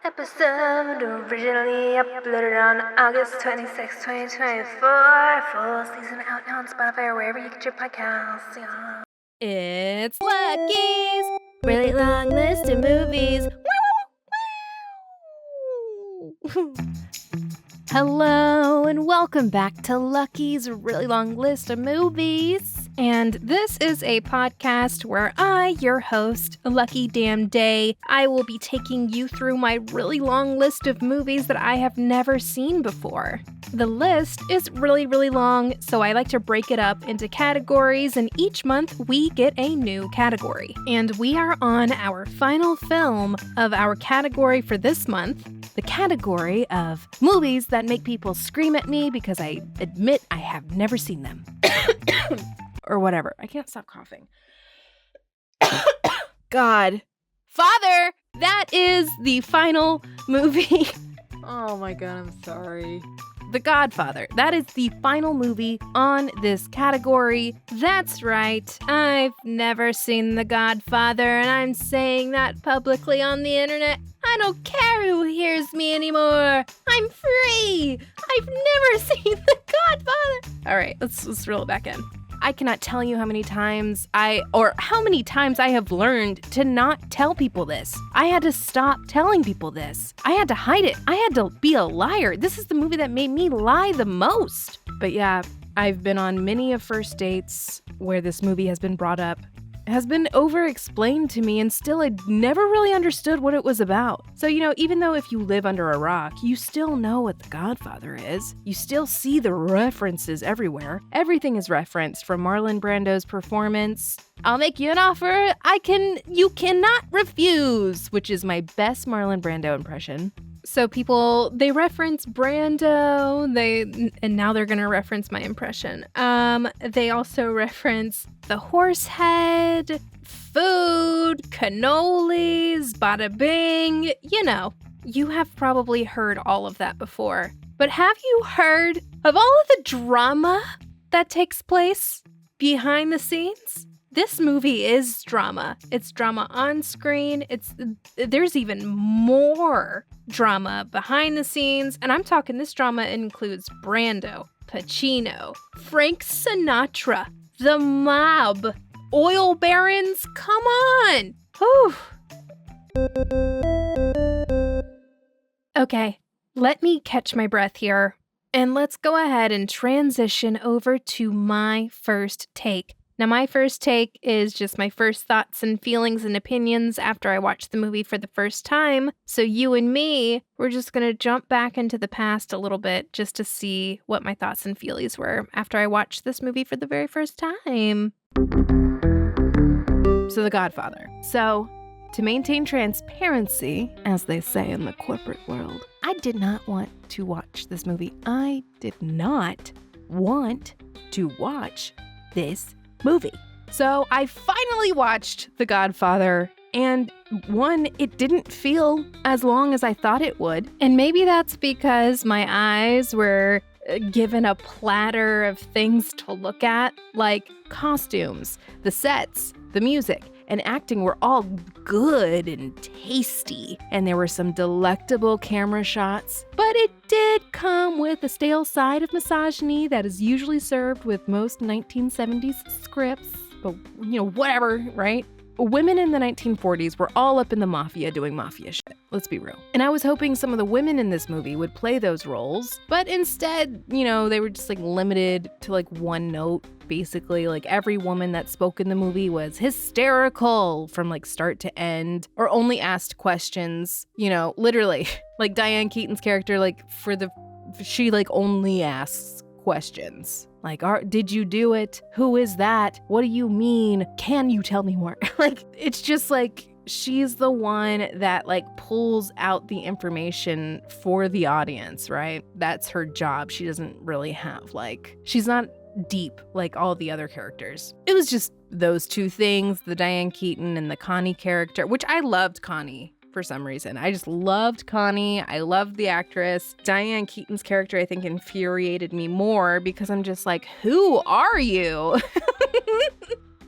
Episode originally uploaded on August 26, 2024. Full season out now on Spotify or wherever you get your podcasts. Yeah. It's Lucky's really long list of movies. Hello and welcome back to Lucky's really long list of movies. And this is a podcast where I, your host, Lucky Damn Day, I will be taking you through my really long list of movies that I have never seen before. The list is really, really long, so I like to break it up into categories, and each month we get a new category. And we are on our final film of our category for this month, the category of movies that make people scream at me because I admit I have never seen them. Or whatever. I can't stop coughing. God. Father! That is the final movie. Oh my god, I'm sorry. The Godfather. That is the final movie on this category. That's right. I've never seen The Godfather, and I'm saying that publicly on the internet. I don't care who hears me anymore. I'm free. I've never seen The Godfather. All right, let's reel it back in. I cannot tell you how many times I have learned to not tell people this. I had to stop telling people this. I had to hide it. I had to be a liar. This is the movie that made me lie the most. But yeah, I've been on many of first dates where this movie has been brought up. It has been over-explained to me, and still I never really understood what it was about. So, even though if you live under a rock, you still know what The Godfather is. You still see the references everywhere. Everything is referenced, from Marlon Brando's performance. I'll make you an offer you cannot refuse, which is my best Marlon Brando impression. So people, they reference Brando, and now they're gonna reference my impression. They also reference the horse head, food, cannolis, bada bing, You have probably heard all of that before. But have you heard of all of the drama that takes place behind the scenes? This movie is drama. It's drama on screen. There's even more drama behind the scenes. And I'm talking this drama includes Brando, Pacino, Frank Sinatra, the mob, oil barons. Come on. Whew. Okay, let me catch my breath here. And let's go ahead and transition over to my first take. Now, my first take is just my first thoughts and feelings and opinions after I watched the movie for the first time. So you and me, we're just going to jump back into the past a little bit just to see what my thoughts and feelings were after I watched this movie for the very first time. So, The Godfather. So, to maintain transparency, as they say in the corporate world, I did not want to watch this movie. I did not want to watch this movie. So I finally watched The Godfather, and one, it didn't feel as long as I thought it would. And maybe that's because my eyes were given a platter of things to look at, like costumes, the sets, the music, and acting were all good and tasty, and there were some delectable camera shots, but it did come with a stale side of misogyny that is usually served with most 1970s scripts, but whatever, right? Women in the 1940s were all up in the mafia doing mafia shit, let's be real. And I was hoping some of the women in this movie would play those roles, but instead, they were just limited to one note. Basically, every woman that spoke in the movie was hysterical from start to end, or only asked questions, literally. Diane Keaton's character, she only asks questions. Did you do it? Who is that? What do you mean? Can you tell me more? It's just she's the one that pulls out the information for the audience, right? That's her job. She doesn't really have she's not deep like all the other characters. It was just those two things, the Diane Keaton and the Connie character, which I loved Connie for some reason. I just loved Connie. I loved the actress. Diane Keaton's character, I think, infuriated me more because I'm just who are you?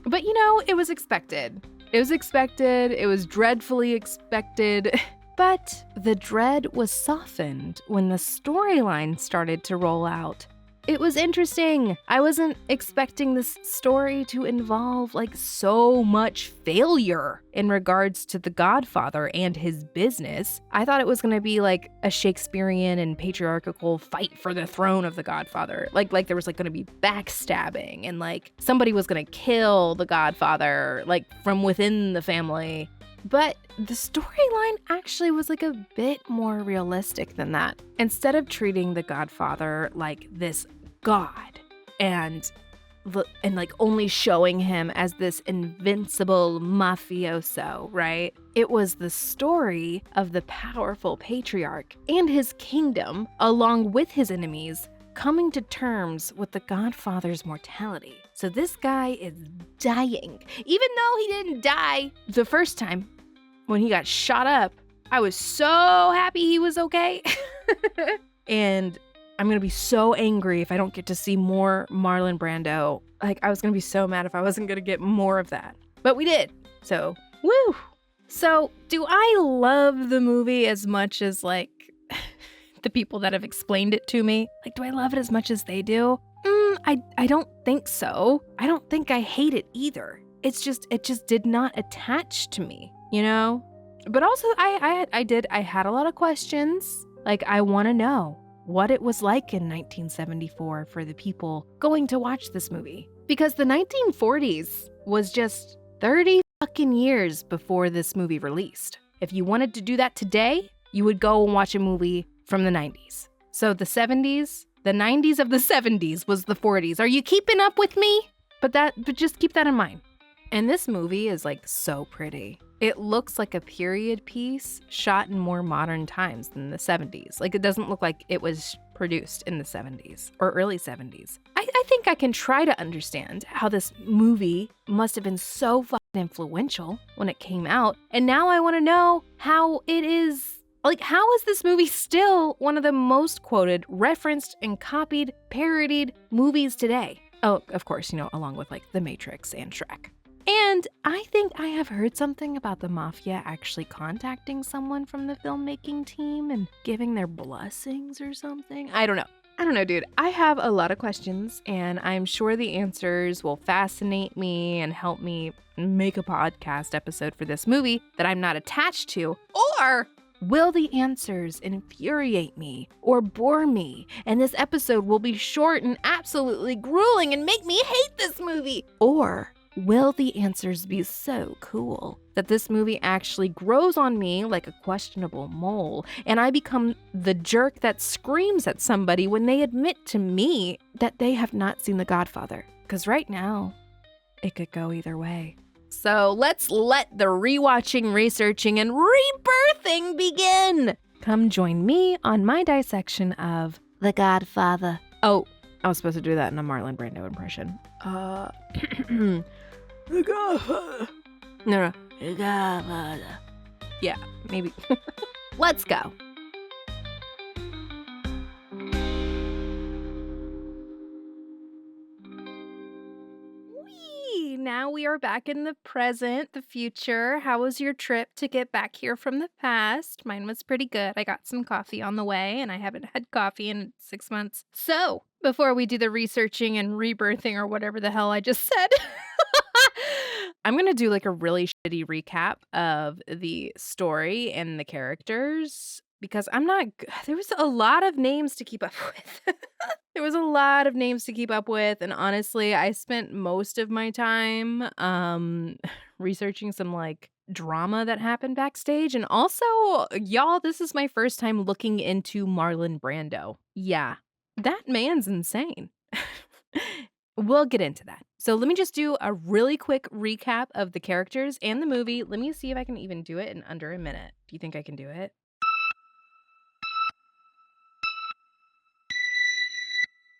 But it was expected. It was expected. It was dreadfully expected. But the dread was softened when the storyline started to roll out. It was interesting. I wasn't expecting this story to involve so much failure in regards to the Godfather and his business. I thought it was going to be a Shakespearean and patriarchal fight for the throne of the Godfather. Like there was going to be backstabbing and somebody was going to kill the Godfather from within the family. But the storyline actually was a bit more realistic than that. Instead of treating the Godfather like this god and only showing him as this invincible mafioso, right? It was the story of the powerful patriarch and his kingdom, along with his enemies, coming to terms with the Godfather's mortality. So this guy is dying. Even though he didn't die the first time when he got shot up, I was so happy he was okay. And I'm going to be so angry if I don't get to see more Marlon Brando. I was going to be so mad if I wasn't going to get more of that. But we did. So, woo. So, do I love the movie as much as the people that have explained it to me? Do I love it as much as they do? I don't think so. I don't think I hate it either. It just did not attach to me, you know? But also I had a lot of questions. I want to know what it was like in 1974 for the people going to watch this movie. Because the 1940s was just 30 fucking years before this movie released. If you wanted to do that today, you would go and watch a movie from the 90s. So the 70s, the 90s of the 70s was the 40s. Are you keeping up with me? But just keep that in mind. And this movie is so pretty. It looks like a period piece shot in more modern times than the 70s. It doesn't look like it was produced in the 70s or early 70s. I think I can try to understand how this movie must have been so fucking influential when it came out. And now I want to know how it is. How is this movie still one of the most quoted, referenced, and copied, parodied movies today? Oh, of course, along with The Matrix and Shrek. And I think I have heard something about the mafia actually contacting someone from the filmmaking team and giving their blessings or something. I don't know, dude. I have a lot of questions, and I'm sure the answers will fascinate me and help me make a podcast episode for this movie that I'm not attached to. Or will the answers infuriate me or bore me, and this episode will be short and absolutely grueling and make me hate this movie? Or will the answers be so cool that this movie actually grows on me like a questionable mole, and I become the jerk that screams at somebody when they admit to me that they have not seen The Godfather? Because right now, it could go either way. So let's let the rewatching, researching, and rebirthing begin. Come join me on my dissection of The Godfather. Oh, I was supposed to do that in a Marlon Brando impression. The Godfather. No. The Godfather. Yeah, maybe. Let's go. Now we are back in the present, the future. How was your trip to get back here from the past? Mine was pretty good. I got some coffee on the way, and I haven't had coffee in 6 months. So, before we do the researching and rebirthing or whatever the hell I just said, I'm going to do a really shitty recap of the story and the characters because there was a lot of names to keep up with. There was a lot of names to keep up with, and honestly, I spent most of my time researching some drama that happened backstage, and also, y'all, this is my first time looking into Marlon Brando. Yeah, that man's insane. We'll get into that. So let me just do a really quick recap of the characters and the movie. Let me see if I can even do it in under a minute. Do you think I can do it?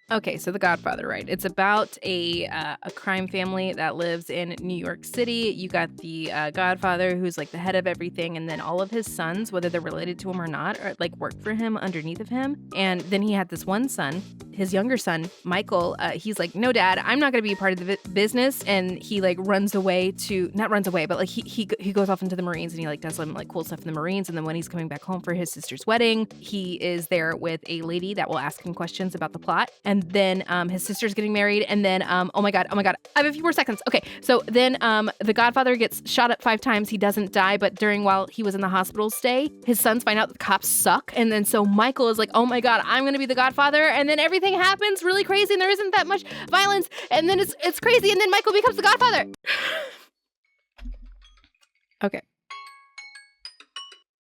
Okay, so The Godfather, right? It's about a crime family that lives in New York City. You got the Godfather, who's like the head of everything, and then all of his sons, whether they're related to him or not, are like work for him underneath of him. And then he had this one son, his younger son, Michael. He's like, no, Dad, I'm not going to be a part of the business. And he like runs away to, not runs away, but like he goes off into the Marines and he like does some like cool stuff in the Marines. And then when he's coming back home for his sister's wedding, he is there with a lady that will ask him questions about the plot. And then his sister's getting married. And then, oh my God, I have a few more seconds. Okay, so then the Godfather gets shot up 5 times. He doesn't die, but while he was in the hospital stay, his sons find out the cops suck. And then so Michael is like, oh my God, I'm gonna be the Godfather. And then everything happens really crazy and there isn't that much violence. And then it's crazy. And then Michael becomes the Godfather. Okay.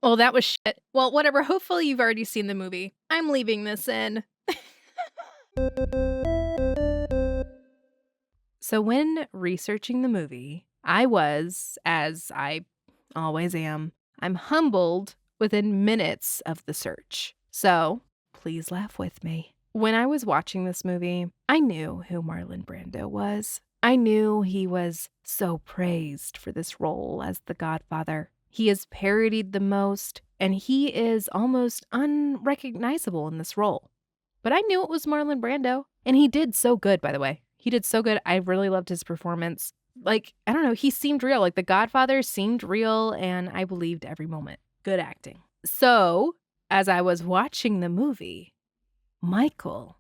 Well, that was shit. Well, whatever. Hopefully you've already seen the movie. I'm leaving this in. So when researching the movie, I was, as I always am, I'm humbled within minutes of the search. So please laugh with me. When I was watching this movie, I knew who Marlon Brando was. I knew he was so praised for this role as the Godfather. He is parodied the most, and he is almost unrecognizable in this role. But I knew it was Marlon Brando, and he did so good, by the way. He did so good. I really loved his performance. Like, I don't know, he seemed real. Like, the Godfather seemed real, and I believed every moment. Good acting. So, as I was watching the movie, Michael,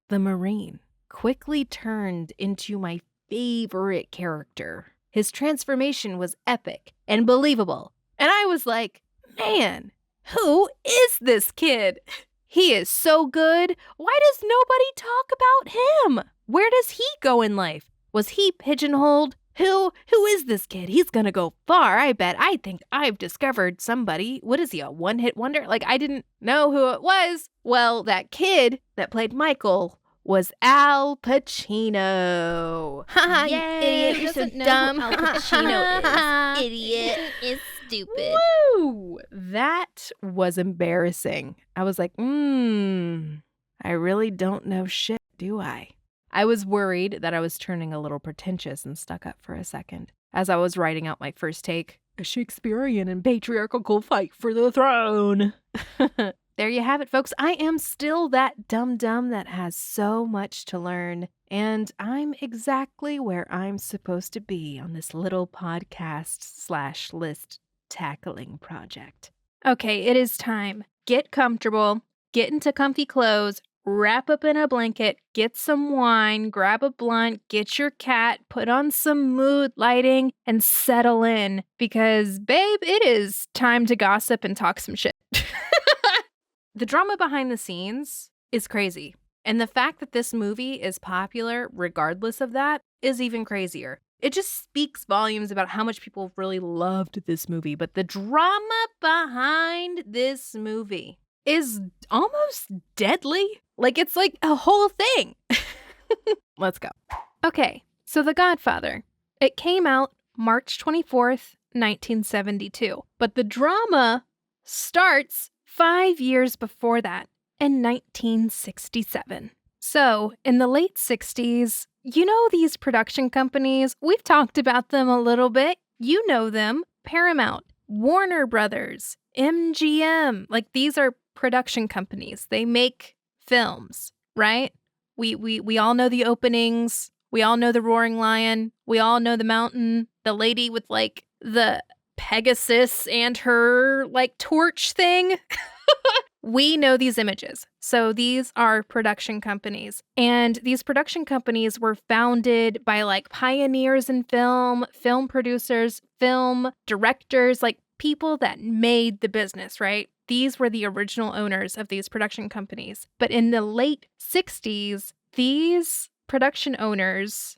the Marine, quickly turned into my favorite character. His transformation was epic and believable. And I was like, man, who is this kid? He is so good. Why does nobody talk about him? Where does he go in life? Was he pigeonholed? Who is this kid? He's gonna go far, I bet. I think I've discovered somebody. What is he, a one-hit wonder? Like, I didn't know who it was. Well, that kid that played Michael was Al Pacino. Haha, you idiot, you're so dumb. Al Pacino is idiot. Is stupid. Woo! That was embarrassing. I was like, I really don't know shit, do I? I was worried that I was turning a little pretentious and stuck up for a second as I was writing out my first take, a Shakespearean and patriarchal fight for the throne. There you have it, folks. I am still that dum-dum that has so much to learn, and I'm exactly where I'm supposed to be on this little podcast/list tackling project. Okay, it is time. Get comfortable, get into comfy clothes, wrap up in a blanket, get some wine, grab a blunt, get your cat, put on some mood lighting, and settle in. Because, babe, it is time to gossip and talk some shit. The drama behind the scenes is crazy. And the fact that this movie is popular regardless of that is even crazier. It just speaks volumes about how much people really loved this movie. But the drama behind this movie is almost deadly. Like, it's like a whole thing. Let's go. Okay, so The Godfather. It came out March 24th, 1972. But the drama starts 5 years before that, in 1967. So, in the late 60s, you know these production companies? We've talked about them a little bit. You know them. Paramount, Warner Brothers, MGM. Like, these are production companies. They make films, right? We all know the openings. We all know the Roaring Lion. We all know the Mountain. The lady with, like, the Pegasus and her, like, torch thing. We know these images. So these are production companies. And these production companies were founded by, like, pioneers in film producers, film directors, like people that made the business, right? These were the original owners of these production companies. But in the late 60s, these production owners,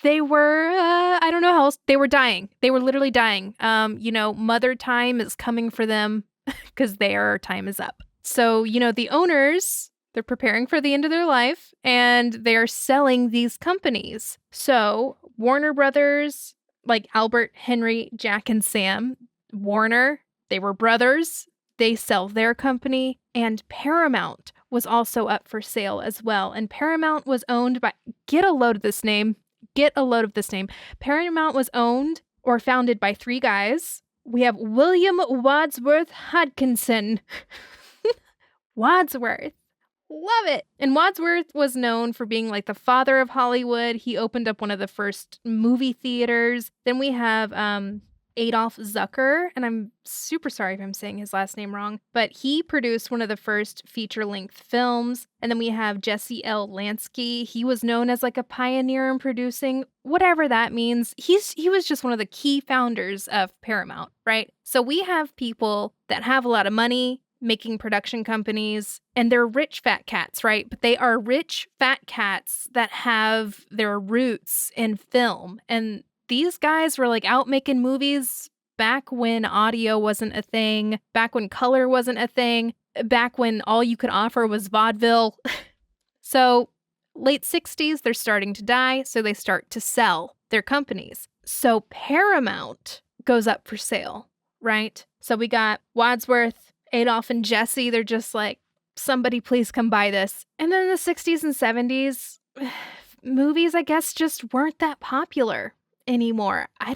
they were, I don't know how else, they were dying. They were literally dying. Mother time is coming for them because their time is up. So, the owners, they're preparing for the end of their life and they're selling these companies. So Warner Brothers, like Albert, Henry, Jack, and Sam, Warner, they were brothers. They sell their company, and Paramount, was also up for sale as well. And Paramount was owned by, get a load of this name. Paramount was owned or founded by 3 guys. We have William Wadsworth Hodgkinson. Wadsworth. Love it. And Wadsworth was known for being like the father of Hollywood. He opened up one of the first movie theaters. Then we have Adolf Zucker, and I'm super sorry if I'm saying his last name wrong, but he produced one of the first feature-length films. And then we have Jesse L. Lansky. He was known as like a pioneer in producing, whatever that means. He was just one of the key founders of Paramount, right? So we have people that have a lot of money, making production companies, and they're rich fat cats, right? But they are rich fat cats that have their roots in film. And these guys were like out making movies back when audio wasn't a thing, back when color wasn't a thing, back when all you could offer was vaudeville. So late 60s, they're starting to die, so they start to sell their companies. So Paramount goes up for sale, right? So we got Wadsworth, Adolf, and Jesse. They're just like, somebody please come buy this. And then in the 60s and 70s, movies, I guess, just weren't that popular anymore. I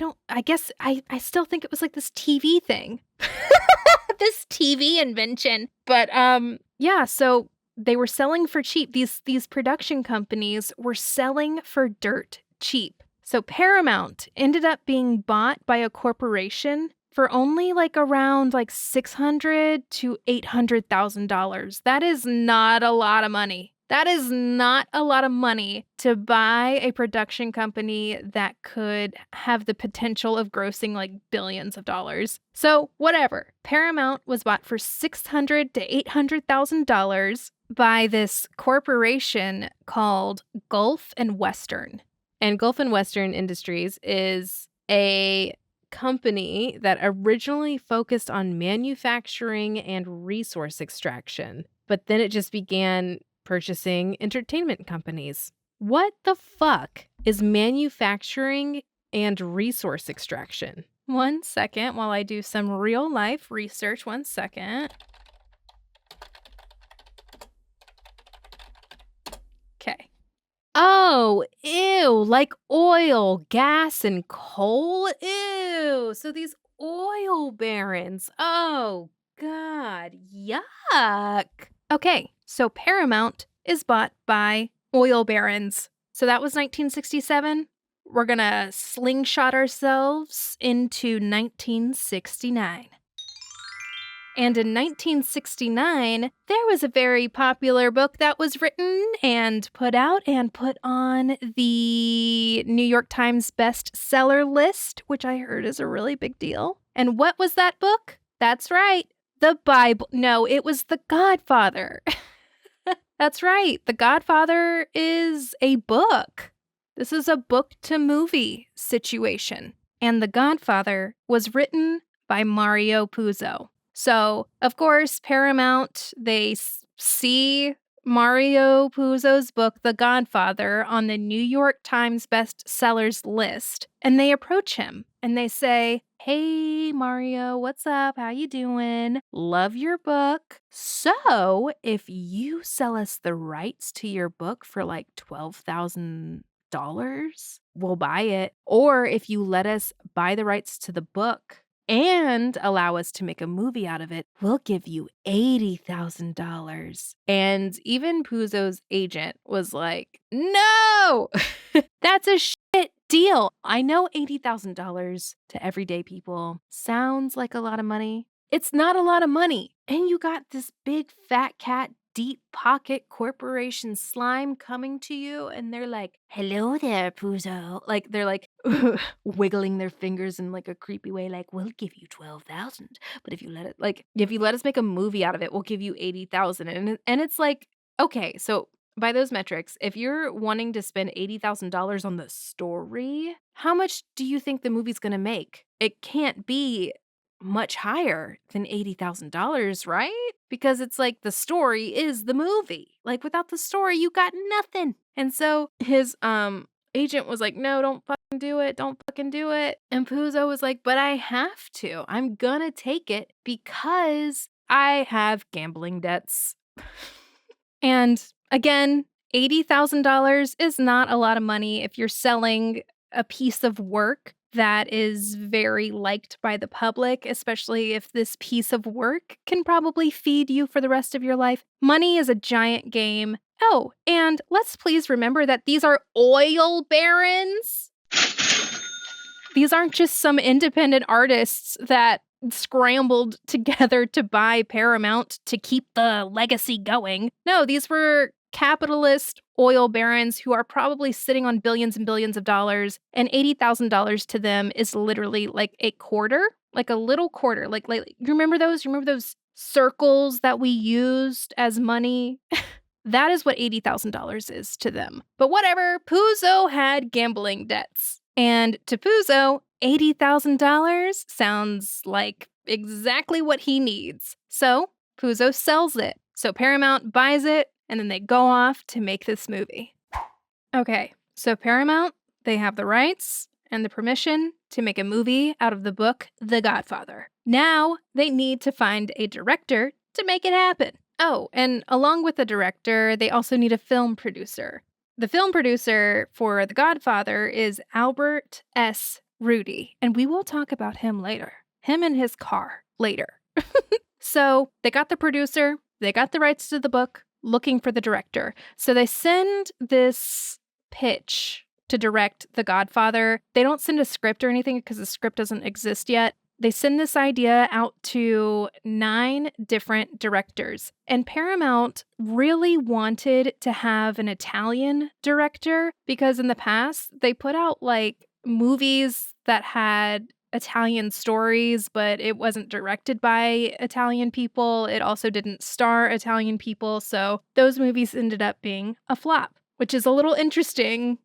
still think it was like this TV thing. This TV invention. But yeah, so they were selling for cheap. These production companies were selling for dirt cheap. So Paramount ended up being bought by a corporation for only like around like $600,000 to $800,000. That is not a lot of money. That is not a lot of money to buy a production company that could have the potential of grossing like billions of dollars. So whatever. Paramount was bought for $600,000 to $800,000 by this corporation called Gulf and Western. And Gulf and Western Industries is a company that originally focused on manufacturing and resource extraction, but then it just began purchasing entertainment companies. What the fuck is manufacturing and resource extraction? 1 second while I do some real life research. 1 second. Okay. Oh, ew, like oil, gas, and coal? Ew. So these oil barons. Oh, God. Yuck. Okay, so Paramount is bought by oil barons. So that was 1967. We're gonna slingshot ourselves into 1969. And in 1969, there was a very popular book that was written and put out and put on the New York Times bestseller list, which I heard is a really big deal. And what was that book? That's right, the Bible. No, it was The Godfather. That's right, The Godfather is a book. This is a book to movie situation. And The Godfather was written by Mario Puzo. So, of course, Paramount, they see Mario Puzo's book, The Godfather, on the New York Times bestsellers list, and they approach him and they say, "Hey, Mario, what's up? How you doing? Love your book. So, if you sell us the rights to your book for like $12,000, we'll buy it. Or if you let us buy the rights to the book and allow us to make a movie out of it, we'll give you $80,000. And even Puzo's agent was like, "No, that's a shit deal." I know $80,000 to everyday people sounds like a lot of money. It's not a lot of money. And you got this big fat cat deep pocket corporation slime coming to you, and they're like, "Hello there, Puzo." Like, they're like wiggling their fingers in like a creepy way, like, "We'll give you 12,000, but if you let us make a movie out of it, we'll give you 80,000." And it's like, okay, so by those metrics, if you're wanting to spend $80,000 on the story, how much do you think the movie's gonna make? It can't be much higher than $80,000, right? Because it's like the story is the movie. Like, without the story, you got nothing. And so his agent was like, "No, don't fucking do it. Don't fucking do it." And Puzo was like, "But I have to. I'm gonna take it because I have gambling debts." And again, $80,000 is not a lot of money if you're selling a piece of work that is very liked by the public, especially if this piece of work can probably feed you for the rest of your life. Money is a giant game. Oh, and let's please remember that these are oil barons. These aren't just some independent artists that scrambled together to buy Paramount to keep the legacy going. No, these were capitalist oil barons who are probably sitting on billions and billions of dollars, and $80,000 to them is literally like a quarter, like a little quarter. Like you remember those? You remember those circles that we used as money? That is what $80,000 is to them. But whatever, Puzo had gambling debts. And to Puzo, $80,000 sounds like exactly what he needs. So Puzo sells it. So Paramount buys it, and then they go off to make this movie. Okay, so Paramount, they have the rights and the permission to make a movie out of the book The Godfather. Now they need to find a director to make it happen. Oh, and along with the director, they also need a film producer. The film producer for The Godfather is Albert S. Rudy, and we will talk about him later. Him and his car later. So they got the producer, they got the rights to the book, looking for the director. So they send this pitch to direct The Godfather. They don't send a script or anything because the script doesn't exist yet. They send this idea out to 9 different directors. And Paramount really wanted to have an Italian director because in the past, they put out like movies that had Italian stories, but it wasn't directed by Italian people. It also didn't star Italian people. So those movies ended up being a flop, which is a little interesting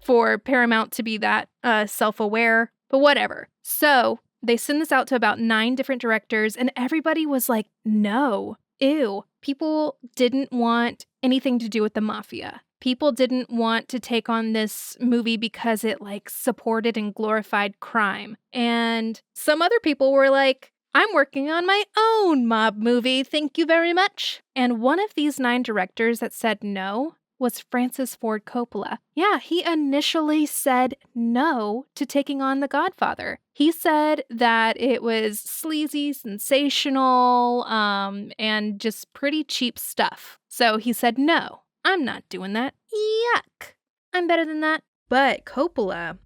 for Paramount to be that self-aware, but whatever. So they send this out to about 9 different directors, and everybody was like, no, ew. People didn't want anything to do with the mafia. People didn't want to take on this movie because it like supported and glorified crime. And some other people were like, I'm working on my own mob movie, thank you very much. And one of these 9 directors that said no was Francis Ford Coppola. Yeah, he initially said no to taking on The Godfather. He said that it was sleazy, sensational, and just pretty cheap stuff. So he said, no, I'm not doing that. Yuck. I'm better than that. But Coppola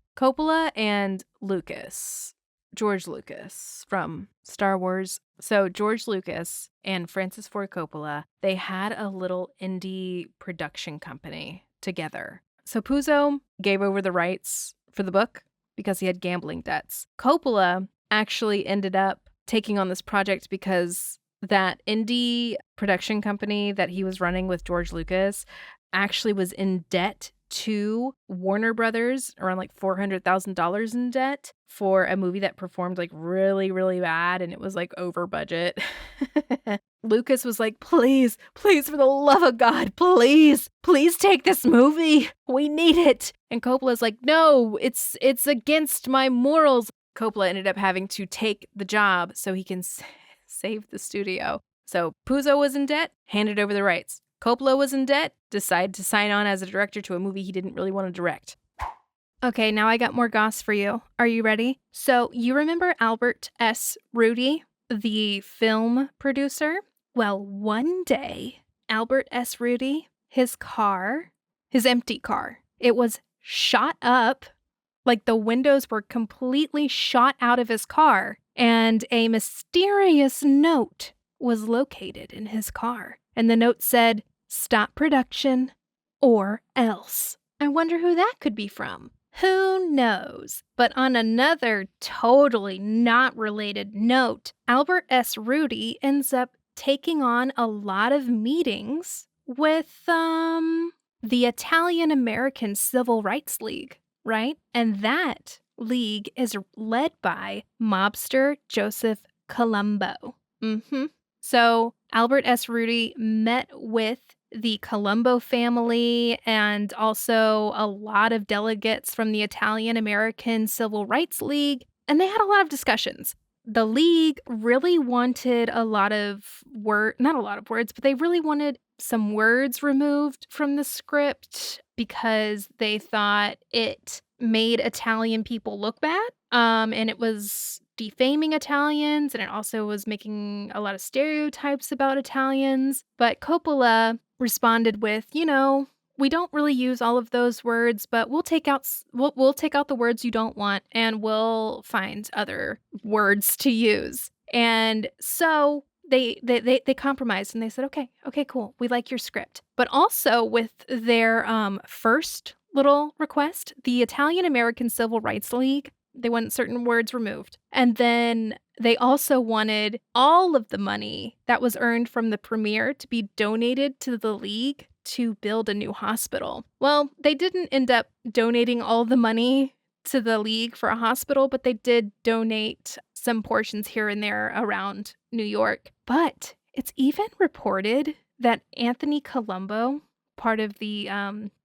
and George Lucas from Star Wars. So George Lucas and Francis Ford Coppola, they had a little indie production company together. So Puzo gave over the rights for the book because he had gambling debts. Coppola actually ended up taking on this project because that indie production company that he was running with George Lucas actually was in debt to Warner Brothers, around like $400,000 in debt for a movie that performed like really, really bad, and it was like over budget. Lucas was like, please, for the love of God, please take this movie. We need it. And Coppola's like, no, it's against my morals. Coppola ended up having to take the job so he can save the studio. So Puzo was in debt, handed over the rights. Coppola was in debt, decided to sign on as a director to a movie he didn't really want to direct. Okay, now I got more goss for you. Are you ready? So you remember Albert S. Rudy, the film producer? Well, one day, Albert S. Rudy, his empty car, it was shot up, like the windows were completely shot out of his car, and a mysterious note was located in his car. And the note said, stop production or else. I wonder who that could be from. Who knows? But on another totally not related note, Albert S. Rudy ends up taking on a lot of meetings with the Italian American Civil Rights League, right? And that league is led by mobster Joseph Colombo. So Albert S. Rudy met with the Colombo family and also a lot of delegates from the Italian American Civil Rights League, and they had a lot of discussions. the League really wanted not a lot of words, but they really wanted some words removed from the script because they thought it made Italian people look bad. And it was defaming Italians, and it also was making a lot of stereotypes about Italians. But Coppola responded with, we don't really use all of those words, but we'll take out the words you don't want, and we'll find other words to use. And so they compromised, and they said, okay, cool, we like your script. But also with their first little request, the Italian American Civil Rights League, they wanted certain words removed. And then they also wanted all of the money that was earned from the premiere to be donated to the League to build a new hospital. Well, they didn't end up donating all the money to the League for a hospital, but they did donate some portions here and there around New York. But it's even reported that Anthony Colombo, part of the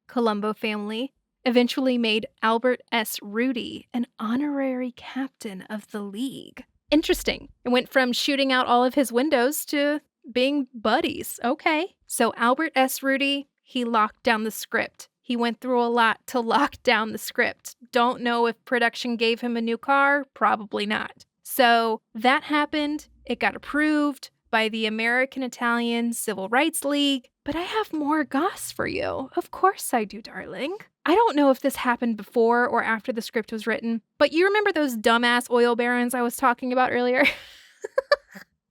Colombo family, eventually made Albert S. Rudy an honorary captain of the League. Interesting. It went from shooting out all of his windows to being buddies. Okay. So Albert S. Rudy, he locked down the script. He went through a lot to lock down the script. Don't know if production gave him a new car. Probably not. So that happened. It got approved by the American Italian Civil Rights League. But I have more goss for you. Of course I do, darling. I don't know if this happened before or after the script was written, but you remember those dumbass oil barons I was talking about earlier?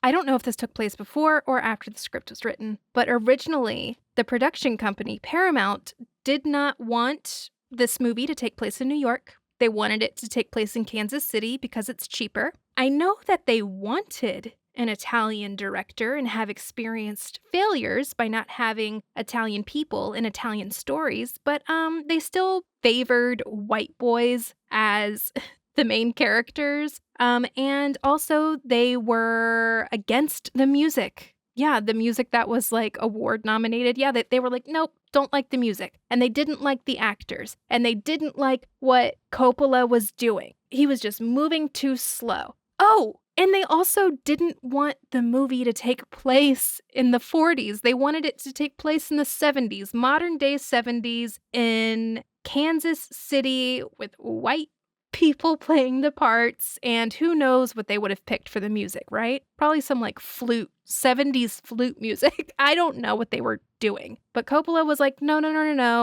I don't know if this took place before or after the script was written, but originally, the production company, Paramount, did not want this movie to take place in New York. They wanted it to take place in Kansas City because it's cheaper. I know that they wanted an Italian director and have experienced failures by not having Italian people in Italian stories, but they still favored white boys as the main characters. And also they were against the music. Yeah, the music that was like award nominated. Yeah, they were like, nope, don't like the music. And they didn't like the actors. And they didn't like what Coppola was doing. He was just moving too slow. Oh, and they also didn't want the movie to take place in the 40s. They wanted it to take place in the 70s, modern day 70s in Kansas City with white people playing the parts, and who knows what they would have picked for the music, right? Probably some like 70s flute music. I don't know what they were doing. But Coppola was like, no.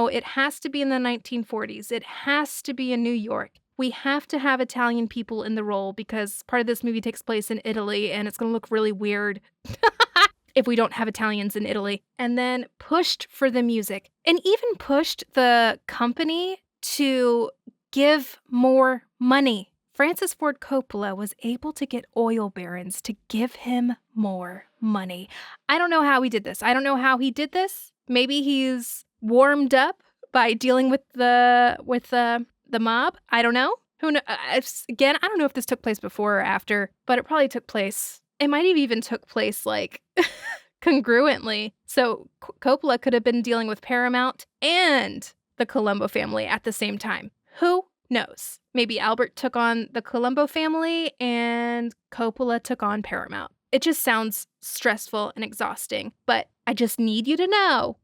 It has to be in the 1940s. It has to be in New York. We have to have Italian people in the role because part of this movie takes place in Italy, and it's going to look really weird if we don't have Italians in Italy. And then pushed for the music, and even pushed the company to give more money. Francis Ford Coppola was able to get oil barons to give him more money. I don't know how he did this. Maybe he's warmed up by dealing with the mob. I don't know. Again, I don't know if this took place before or after, but it probably took place. It might have even took place like congruently. So Coppola could have been dealing with Paramount and the Colombo family at the same time. Who knows? Maybe Albert took on the Colombo family and Coppola took on Paramount. It just sounds stressful and exhausting, but I just need you to know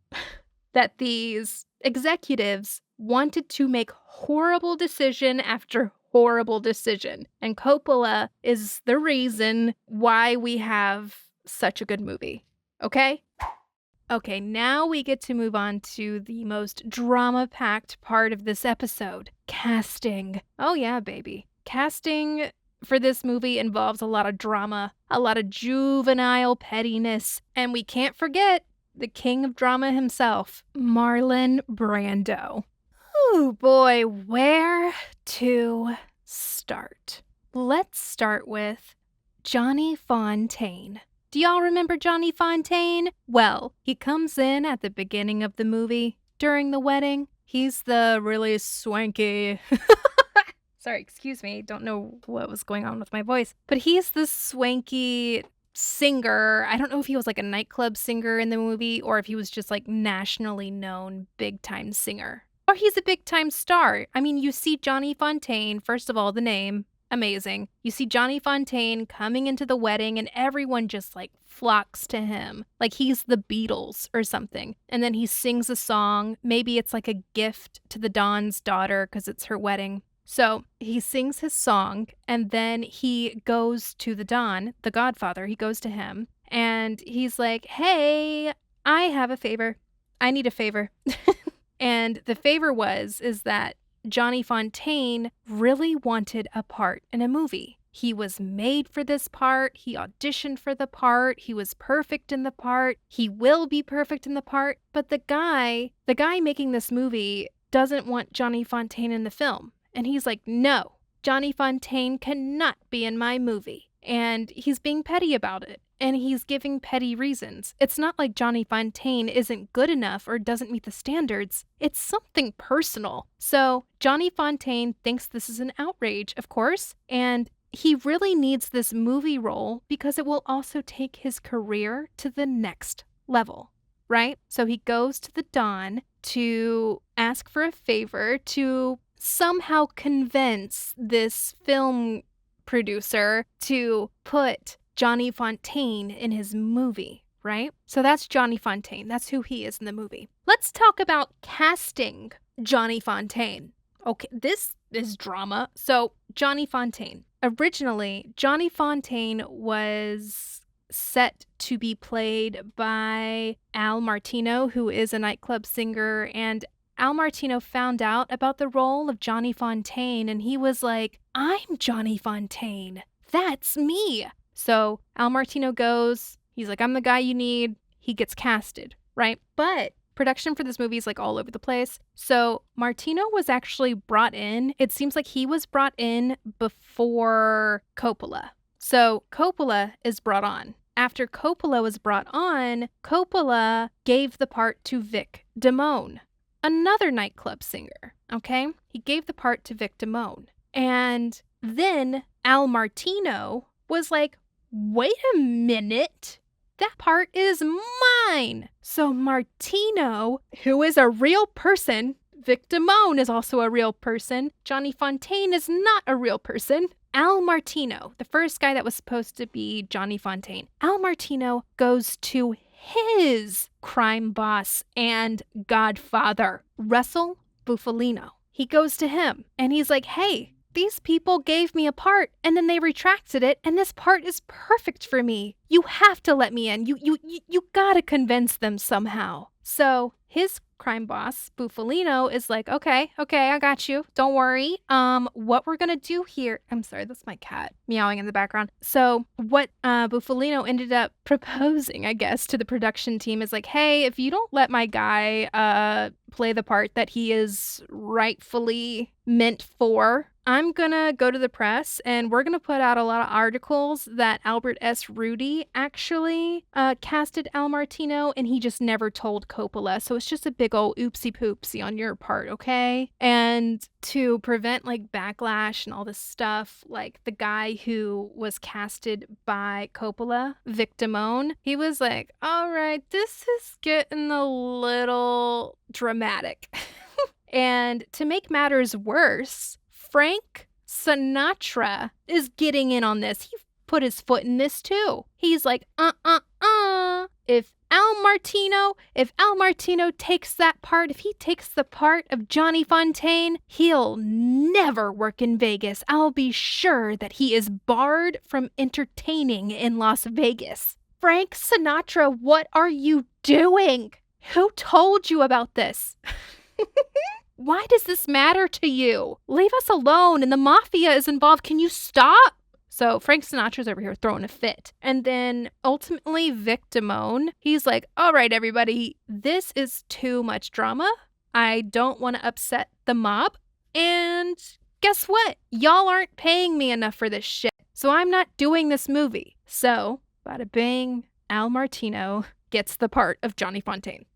that these executives wanted to make horrible decision after horrible decision. And Coppola is the reason why we have such a good movie. Okay? Okay, now we get to move on to the most drama-packed part of this episode. Casting. Oh yeah, baby. Casting for this movie involves a lot of drama, a lot of juvenile pettiness, and we can't forget the king of drama himself, Marlon Brando. Oh boy, where to start? Let's start with Johnny Fontaine. Do y'all remember Johnny Fontaine? Well, he comes in at the beginning of the movie during the wedding. He's the really swanky... Sorry, excuse me. Don't know what was going on with my voice. But he's the swanky singer. I don't know if he was like a nightclub singer in the movie or if he was just like nationally known big-time singer. Or he's a big-time star. I mean, you see Johnny Fontaine, first of all, the name. amazing. You see Johnny Fontaine coming into the wedding and everyone just like flocks to him. Like he's the Beatles or something. And then he sings a song. Maybe it's like a gift to the Don's daughter because it's her wedding. So he sings his song and then he goes to the Don, the Godfather. He goes to him and he's like, hey, I have a favor. I need a favor. And the favor is that Johnny Fontaine really wanted a part in a movie. He was made for this part. He auditioned for the part. He was perfect in the part. He will be perfect in the part. But the guy making this movie doesn't want Johnny Fontaine in the film. And he's like, no, Johnny Fontaine cannot be in my movie. And he's being petty about it. And he's giving petty reasons. It's not like Johnny Fontaine isn't good enough or doesn't meet the standards. It's something personal. So Johnny Fontaine thinks this is an outrage, of course, and he really needs this movie role because it will also take his career to the next level, right? So he goes to the Don to ask for a favor to somehow convince this film producer to put Johnny Fontaine in his movie, right? So that's Johnny Fontaine. That's who he is in the movie. Let's talk about casting Johnny Fontaine. Okay, this is drama. So Johnny Fontaine. Originally, Johnny Fontaine was set to be played by Al Martino, who is a nightclub singer, and Al Martino found out about the role of Johnny Fontaine and he was like, I'm Johnny Fontaine. That's me. So Al Martino goes, he's like, I'm the guy you need. He gets casted, right? But production for this movie is like all over the place. So Martino was actually brought in. It seems like he was brought in before Coppola. So Coppola is brought on. After Coppola was brought on, Coppola gave the part to Vic Damone, another nightclub singer, okay? He gave the part to Vic Damone. And then Al Martino was like, wait a minute, that part is mine. So Martino, who is a real person, Vic Damone is also a real person, Johnny Fontaine is not a real person. Al Martino, the first guy that was supposed to be Johnny Fontaine, Al Martino goes to his crime boss and godfather, Russell Bufalino. He goes to him and he's like, hey, these people gave me a part and then they retracted it and this part is perfect for me. You have to let me in. You gotta convince them somehow. So his crime boss, Bufalino, is like, okay, I got you. Don't worry. What we're gonna do here, I'm sorry, that's my cat meowing in the background. So what Bufalino ended up proposing, I guess, to the production team is like, hey, if you don't let my guy play the part that he is rightfully meant for, I'm gonna go to the press and we're gonna put out a lot of articles that Albert S. Rudy actually casted Al Martino and he just never told Coppola. So it's just a big old oopsie poopsie on your part, okay? And to prevent like backlash and all this stuff, like the guy who was casted by Coppola, Vic Damone, he was like, all right, this is getting a little dramatic. And to make matters worse, Frank Sinatra is getting in on this. He put his foot in this too. He's like, If Al Martino takes that part, if he takes the part of Johnny Fontaine, he'll never work in Vegas. I'll be sure that he is barred from entertaining in Las Vegas. Frank Sinatra, what are you doing? Who told you about this? Why does this matter to you? Leave us alone and the mafia is involved. Can you stop? So Frank Sinatra's over here throwing a fit. And then ultimately Vic Damone, he's like, all right, everybody, this is too much drama. I don't want to upset the mob. And guess what? Y'all aren't paying me enough for this shit. So I'm not doing this movie. So bada bing, Al Martino gets the part of Johnny Fontaine.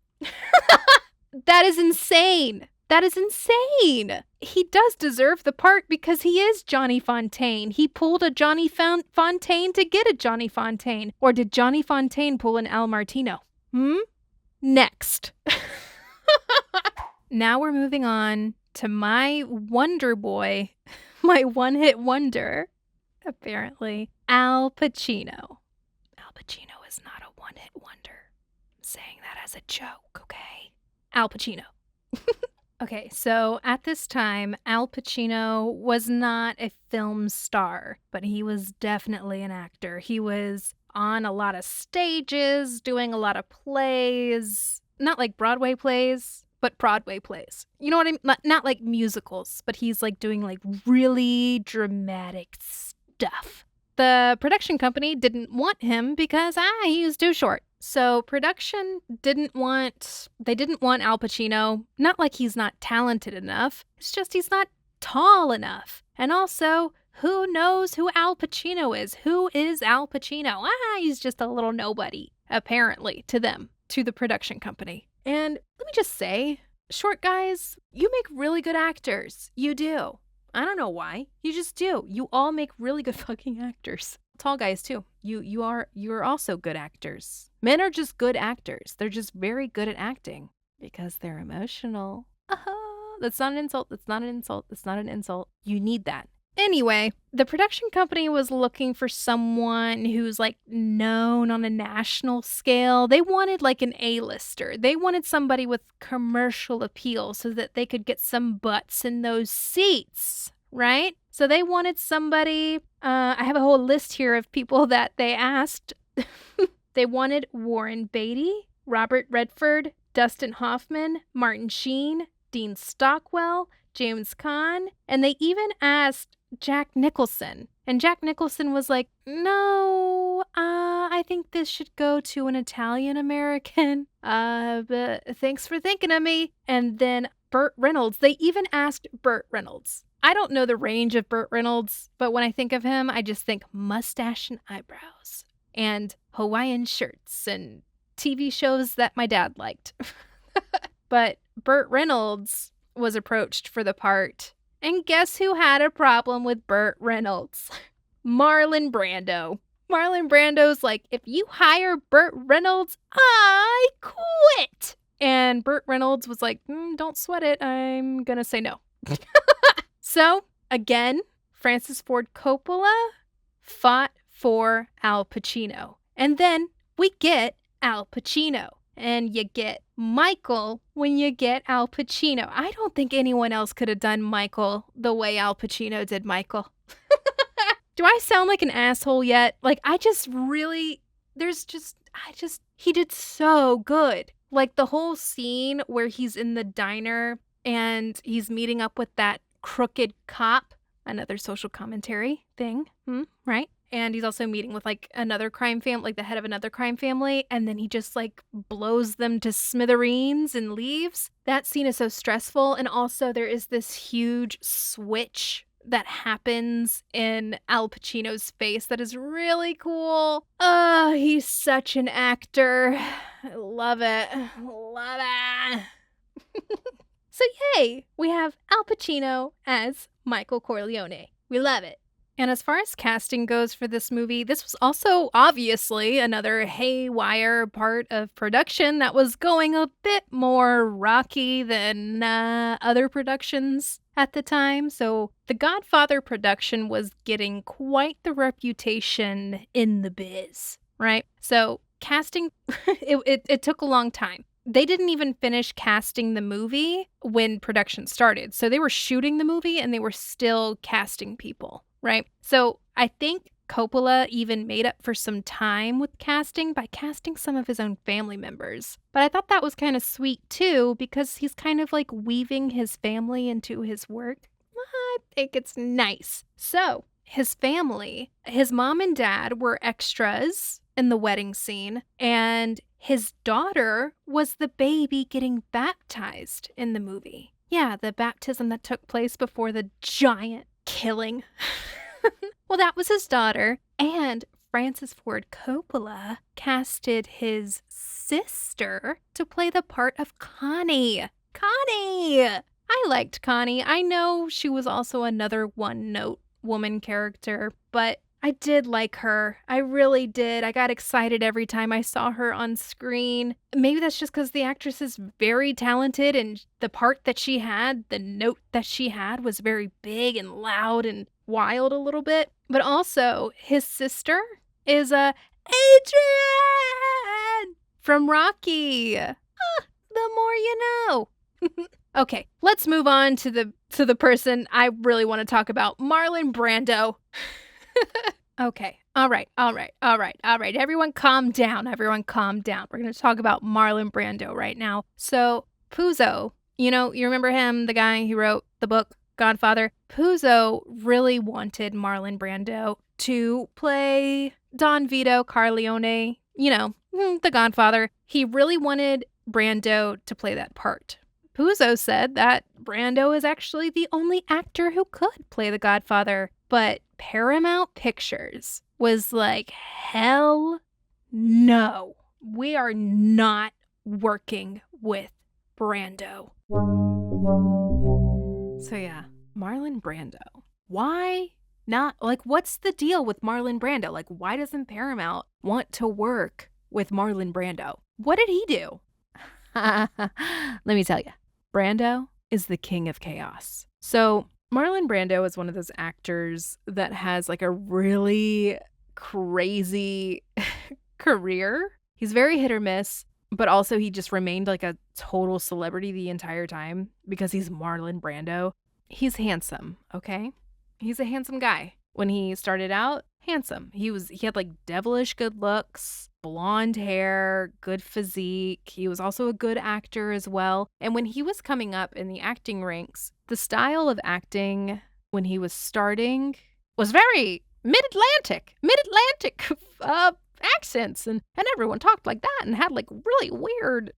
That is insane. That is insane. He does deserve the part because he is Johnny Fontaine. He pulled a Johnny Fontaine to get a Johnny Fontaine. Or did Johnny Fontaine pull an Al Martino? Next. Now we're moving on to my wonder boy, my one-hit wonder, Apparently. Al Pacino. Al Pacino is not a one-hit wonder. I'm saying that as a joke, okay? Al Pacino. Okay, so at this time, Al Pacino was not a film star, but he was definitely an actor. He was on a lot of stages, doing a lot of plays, not like Broadway plays, but Broadway plays. You know what I mean? Not like musicals, but he's like doing like really dramatic stuff. The production company didn't want him because he was too short. So production didn't want Al Pacino, not like he's not talented enough. It's just he's not tall enough. And also, who knows who Al Pacino is? Who is Al Pacino? He's just a little nobody, apparently, to them, to the production company. And let me just say, short guys, you make really good actors. You do. I don't know why. You just do. You all make really good fucking actors. Tall guys too. You're also good actors. Men are just good actors. They're just very good at acting because they're emotional. That's not an insult. That's not an insult. That's not an insult. You need that. Anyway, the production company was looking for someone who's like known on a national scale. They wanted like an A-lister. They wanted somebody with commercial appeal so that they could get some butts in those seats, right? So they wanted somebody, I have a whole list here of people that they asked. They wanted Warren Beatty, Robert Redford, Dustin Hoffman, Martin Sheen, Dean Stockwell, James Caan, and they even asked Jack Nicholson. And Jack Nicholson was like, no, I think this should go to an Italian American. But thanks for thinking of me. And then Burt Reynolds, they even asked Burt Reynolds. I don't know the range of Burt Reynolds, but when I think of him, I just think mustache and eyebrows and Hawaiian shirts and TV shows that my dad liked. But Burt Reynolds was approached for the part. And guess who had a problem with Burt Reynolds? Marlon Brando. Marlon Brando's like, if you hire Burt Reynolds, I quit. And Burt Reynolds was like, don't sweat it. I'm gonna say no. So, again, Francis Ford Coppola fought for Al Pacino. And then we get Al Pacino. And you get Michael when you get Al Pacino. I don't think anyone else could have done Michael the way Al Pacino did Michael. Do I sound like an asshole yet? Like, he did so good. Like, the whole scene where he's in the diner and he's meeting up with that crooked cop, another social commentary thing, right? And he's also meeting with like another crime family, like the head of another crime family. And then he just like blows them to smithereens and leaves. That scene is so stressful. And also there is this huge switch that happens in Al Pacino's face that is really cool. He's such an actor. I love it. Love it. So yay, we have Al Pacino as Michael Corleone. We love it. And as far as casting goes for this movie, this was also obviously another haywire part of production that was going a bit more rocky than other productions at the time. So the Godfather production was getting quite the reputation in the biz, right? So casting, it took a long time. They didn't even finish casting the movie when production started. So they were shooting the movie and they were still casting people. Right? So I think Coppola even made up for some time with casting by casting some of his own family members. But I thought that was kind of sweet too, because he's kind of like weaving his family into his work. I think it's nice. So his family, his mom and dad were extras in the wedding scene, and his daughter was the baby getting baptized in the movie. Yeah, the baptism that took place before the giant killing. Well, that was his daughter, and Francis Ford Coppola casted his sister to play the part of Connie. Connie! I liked Connie. I know she was also another one-note woman character, but I did like her. I really did. I got excited every time I saw her on screen. Maybe that's just because the actress is very talented and the part that she had, the note that she had was very big and loud and wild a little bit. But also, his sister is Adrian from Rocky. The more you know. Okay, let's move on to the person I really want to talk about, Marlon Brando. Okay. All right. Everyone calm down. We're going to talk about Marlon Brando right now. So, Puzo, you remember him, the guy who wrote the book Godfather? Puzo really wanted Marlon Brando to play Don Vito Corleone, the Godfather. He really wanted Brando to play that part. Puzo said that Brando is actually the only actor who could play the Godfather, but Paramount Pictures was like, hell no. We are not working with Brando. So yeah, Marlon Brando. Why not? Like, what's the deal with Marlon Brando? Like, why doesn't Paramount want to work with Marlon Brando? What did he do? Let me tell you. Brando is the king of chaos. So Marlon Brando is one of those actors that has like a really crazy career. He's very hit or miss, but also he just remained like a total celebrity the entire time because he's Marlon Brando. He's handsome, okay? He's a handsome guy. When he started out, handsome. He had like devilish good looks, blonde hair, good physique. He was also a good actor as well. And when he was coming up in the acting ranks, the style of acting when he was starting was very mid-Atlantic accents. And everyone talked like that and had like really weird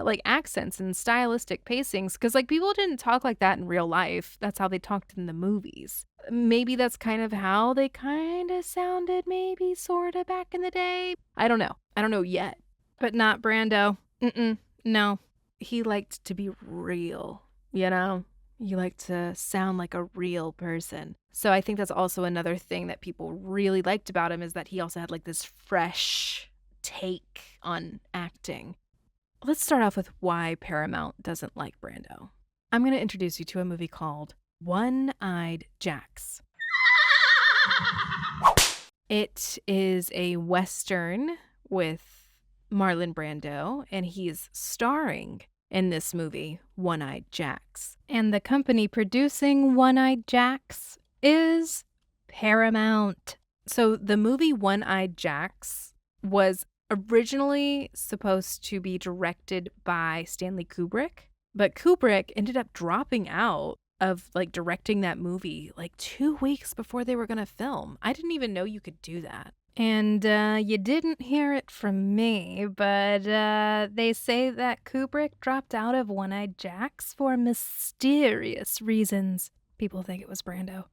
like accents and stylistic pacings because like people didn't talk like that in real life. That's how they talked in the movies. Maybe that's kind of how they kind of sounded maybe sort of back in the day. I don't know yet. But not Brando. No. He liked to be real, He liked to sound like a real person. So I think that's also another thing that people really liked about him is that he also had like this fresh take on acting. Let's start off with why Paramount doesn't like Brando. I'm going to introduce you to a movie called One-Eyed Jacks. It is a Western with Marlon Brando, and he's starring in this movie, One-Eyed Jacks. And the company producing One-Eyed Jacks is Paramount. So the movie One-Eyed Jacks was originally supposed to be directed by Stanley Kubrick, but Kubrick ended up dropping out of like directing that movie like 2 weeks before they were going to film. I didn't even know you could do that. And you didn't hear it from me, but they say that Kubrick dropped out of One-Eyed Jacks for mysterious reasons. People think it was Brando.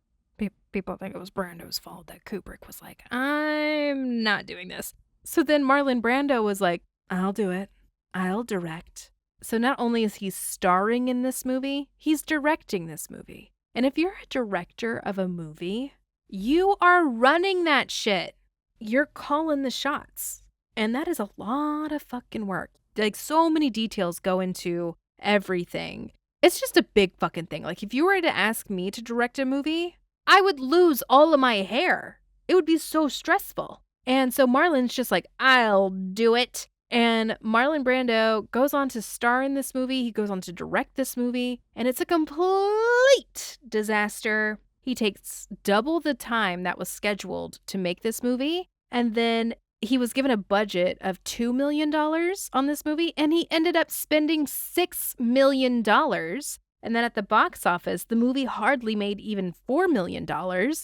People think it was Brando's fault that Kubrick was like, I'm not doing this. So then Marlon Brando was like, I'll do it. I'll direct. So not only is he starring in this movie, he's directing this movie. And if you're a director of a movie, you are running that shit. You're calling the shots. And that is a lot of fucking work. Like, so many details go into everything. It's just a big fucking thing. Like, if you were to ask me to direct a movie, I would lose all of my hair. It would be so stressful. And so Marlon's just like, I'll do it. And Marlon Brando goes on to star in this movie. He goes on to direct this movie. And it's a complete disaster. He takes double the time that was scheduled to make this movie. And then he was given a budget of $2 million on this movie. And he ended up spending $6 million. And then at the box office, the movie hardly made even $4 million.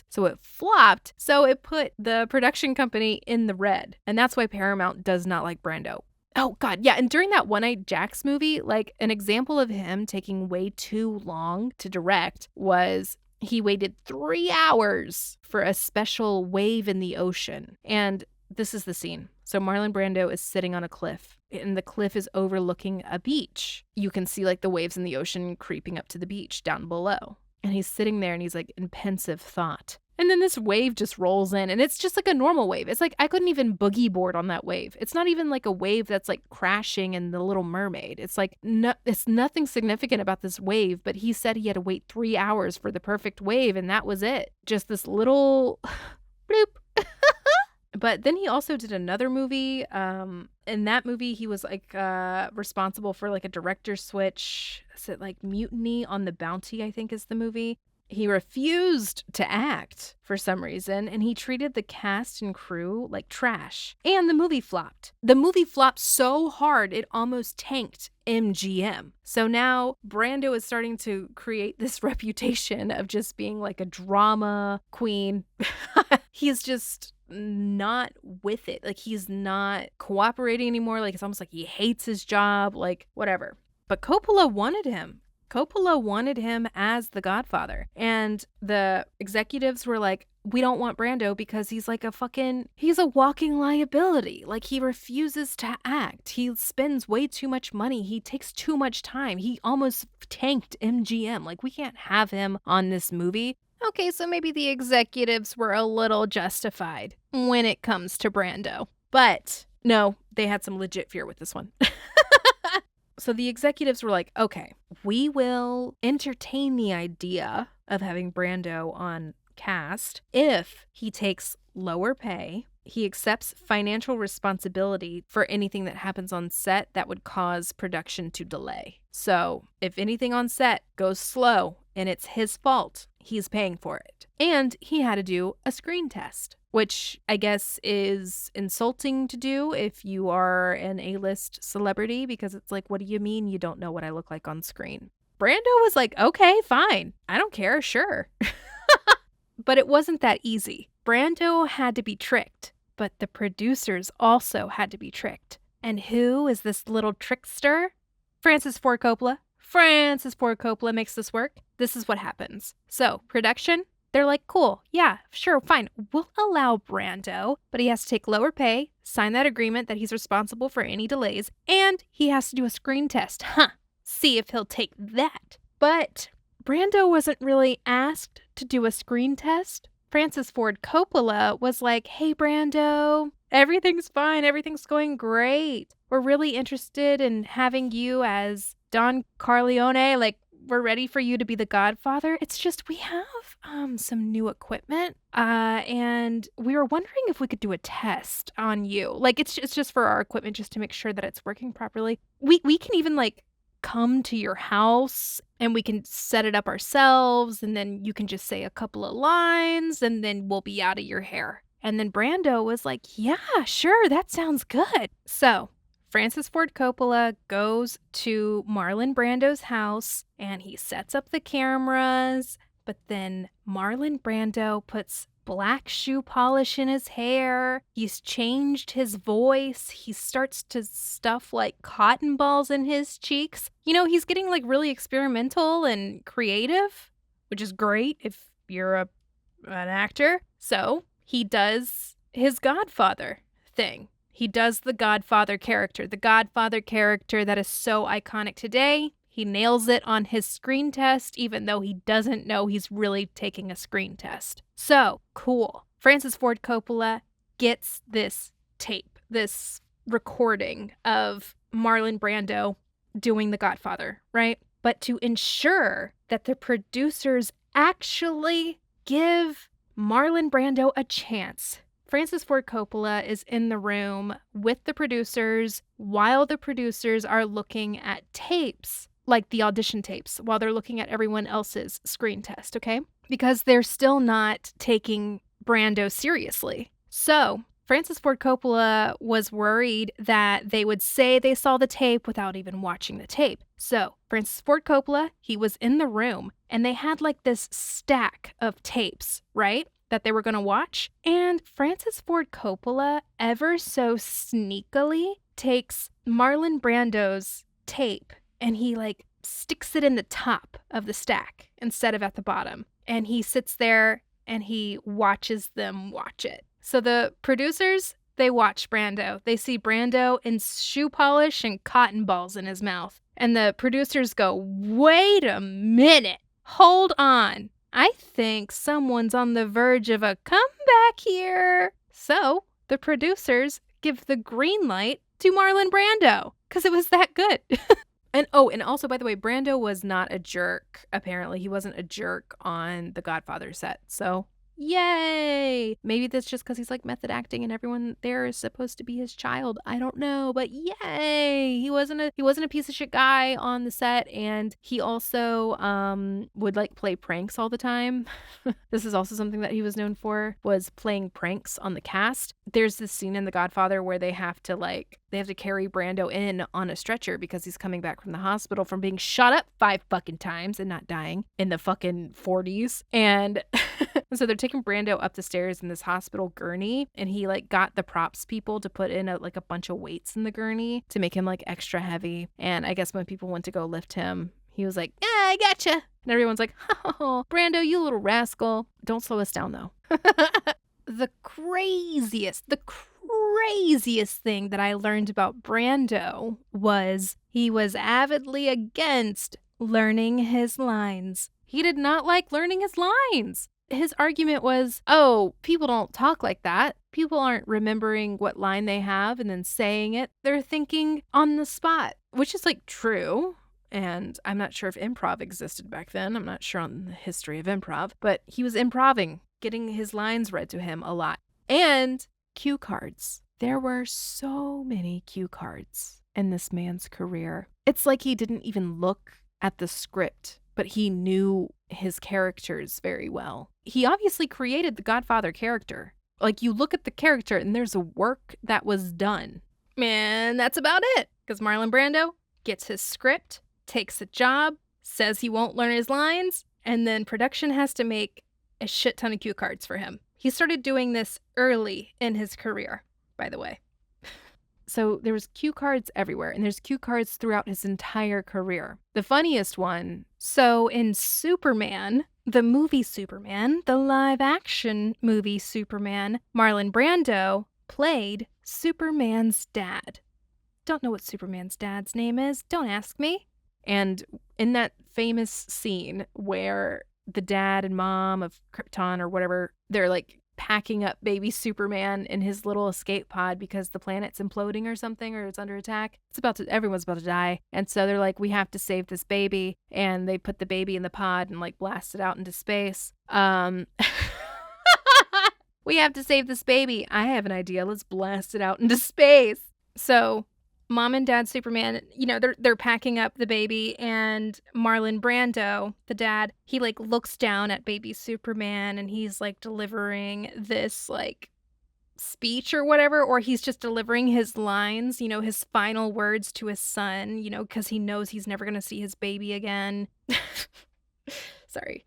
So it flopped. So it put the production company in the red. And that's why Paramount does not like Brando. Oh, God. Yeah. And during that One-Eyed Jacks movie, like an example of him taking way too long to direct was he waited 3 hours for a special wave in the ocean. And this is the scene. So Marlon Brando is sitting on a cliff, and the cliff is overlooking a beach. You can see like the waves in the ocean creeping up to the beach down below. And he's sitting there and he's like in pensive thought. And then this wave just rolls in, and it's just like a normal wave. It's like I couldn't even boogie board on that wave. It's not even like a wave that's like crashing in The Little Mermaid. It's like it's nothing significant about this wave, but he said he had to wait 3 hours for the perfect wave, and that was it. Just this little bloop. But then he also did another movie. In that movie, he was like responsible for like a director switch. Is it like Mutiny on the Bounty, I think is the movie. He refused to act for some reason, and he treated the cast and crew like trash. And the movie flopped. The movie flopped so hard, it almost tanked MGM. So now Brando is starting to create this reputation of just being like a drama queen. He's just not with it. Like, he's not cooperating anymore. Like, it's almost like he hates his job, like, whatever. But Coppola wanted him. Coppola wanted him as the Godfather. And the executives were like, we don't want Brando because he's like he's a walking liability. Like, he refuses to act. He spends way too much money. He takes too much time. He almost tanked MGM. Like, we can't have him on this movie. Okay, so maybe the executives were a little justified when it comes to Brando. But no, they had some legit fear with this one. So the executives were like, okay, we will entertain the idea of having Brando on cast if he takes lower pay, he accepts financial responsibility for anything that happens on set that would cause production to delay. So if anything on set goes slow and it's his fault, he's paying for it. And he had to do a screen test, which I guess is insulting to do if you are an A-list celebrity, because it's like, what do you mean you don't know what I look like on screen? Brando was like, okay, fine. I don't care, sure. But it wasn't that easy. Brando had to be tricked, but the producers also had to be tricked. And who is this little trickster? Francis Ford Coppola. Francis Ford Coppola makes this work. This is what happens. So, production, they're like, cool, yeah, sure, fine. We'll allow Brando, but he has to take lower pay, sign that agreement that he's responsible for any delays, and he has to do a screen test. See if he'll take that. But Brando wasn't really asked to do a screen test. Francis Ford Coppola was like, hey, Brando, everything's fine. Everything's going great. We're really interested in having you as Don Corleone. Like, we're ready for you to be the Godfather. It's just we have some new equipment and we were wondering if we could do a test on you. Like, it's just for our equipment, just to make sure that it's working properly. We can even like come to your house and we can set it up ourselves, and then you can just say a couple of lines and then we'll be out of your hair. And then Brando was like, yeah, sure, that sounds good. So Francis Ford Coppola goes to Marlon Brando's house and he sets up the cameras, but then Marlon Brando puts black shoe polish in his hair. He's changed his voice. He starts to stuff like cotton balls in his cheeks. You know, he's getting like really experimental and creative, which is great if you're an actor. So he does his Godfather thing. He does the Godfather character that is so iconic today. He nails it on his screen test, even though he doesn't know he's really taking a screen test. So, cool. Francis Ford Coppola gets this tape, this recording of Marlon Brando doing the Godfather, right? But to ensure that the producers actually give Marlon Brando a chance, Francis Ford Coppola is in the room with the producers while the producers are looking at tapes, like the audition tapes, while they're looking at everyone else's screen test, okay? Because they're still not taking Brando seriously. So Francis Ford Coppola was worried that they would say they saw the tape without even watching the tape. So Francis Ford Coppola, he was in the room and they had like this stack of tapes, right, that they were going to watch. And Francis Ford Coppola, ever so sneakily, takes Marlon Brando's tape and he like sticks it in the top of the stack instead of at the bottom. And he sits there and he watches them watch it. So the producers, they watch Brando. They see Brando in shoe polish and cotton balls in his mouth. And the producers go, wait a minute, hold on. I think someone's on the verge of a comeback here. So the producers give the green light to Marlon Brando because it was that good. And also, by the way, Brando was not a jerk. Apparently, he wasn't a jerk on the Godfather set. So, yay! Maybe that's just because he's like method acting and everyone there is supposed to be his child. I don't know, but yay! He wasn't a piece of shit guy on the set, and he also would like play pranks all the time. This is also something that he was known for, was playing pranks on the cast. There's this scene in The Godfather where they have to carry Brando in on a stretcher because he's coming back from the hospital from being shot up 5 fucking times and not dying in the fucking 40s. And so they're taking Brando up the stairs in this hospital gurney, and he like got the props people to put in a bunch of weights in the gurney to make him like extra heavy. And I guess when people went to go lift him, he was like, "Yeah, I gotcha." And everyone's like, "Oh, Brando, you little rascal. Don't slow us down though." The craziest thing that I learned about Brando was he was avidly against learning his lines. He did not like learning his lines. His argument was, oh, people don't talk like that. People aren't remembering what line they have and then saying it. They're thinking on the spot, which is like true. And I'm not sure if improv existed back then. I'm not sure on the history of improv, but he was improving, getting his lines read to him a lot. And cue cards. There were so many cue cards in this man's career. It's like he didn't even look at the script, but he knew his characters very well. He obviously created the Godfather character. Like, you look at the character and there's a work that was done. And that's about it. Because Marlon Brando gets his script, takes a job, says he won't learn his lines, and then production has to make a shit ton of cue cards for him. He started doing this early in his career, by the way. So there was cue cards everywhere, and there's cue cards throughout his entire career. The funniest one, so in Superman, the movie Superman, the live-action movie Superman, Marlon Brando played Superman's dad. Don't know what Superman's dad's name is. Don't ask me. And in that famous scene where the dad and mom of Krypton or whatever, they're like packing up baby Superman in his little escape pod because the planet's imploding or something, or it's under attack. Everyone's about to die. And so they're like, we have to save this baby. And they put the baby in the pod and like blast it out into space. We have to save this baby. I have an idea. Let's blast it out into space. So Mom and Dad Superman, they're packing up the baby, and Marlon Brando, the dad, he like looks down at baby Superman and he's like delivering this like speech or whatever, or he's just delivering his lines, his final words to his son, because he knows he's never going to see his baby again. Sorry.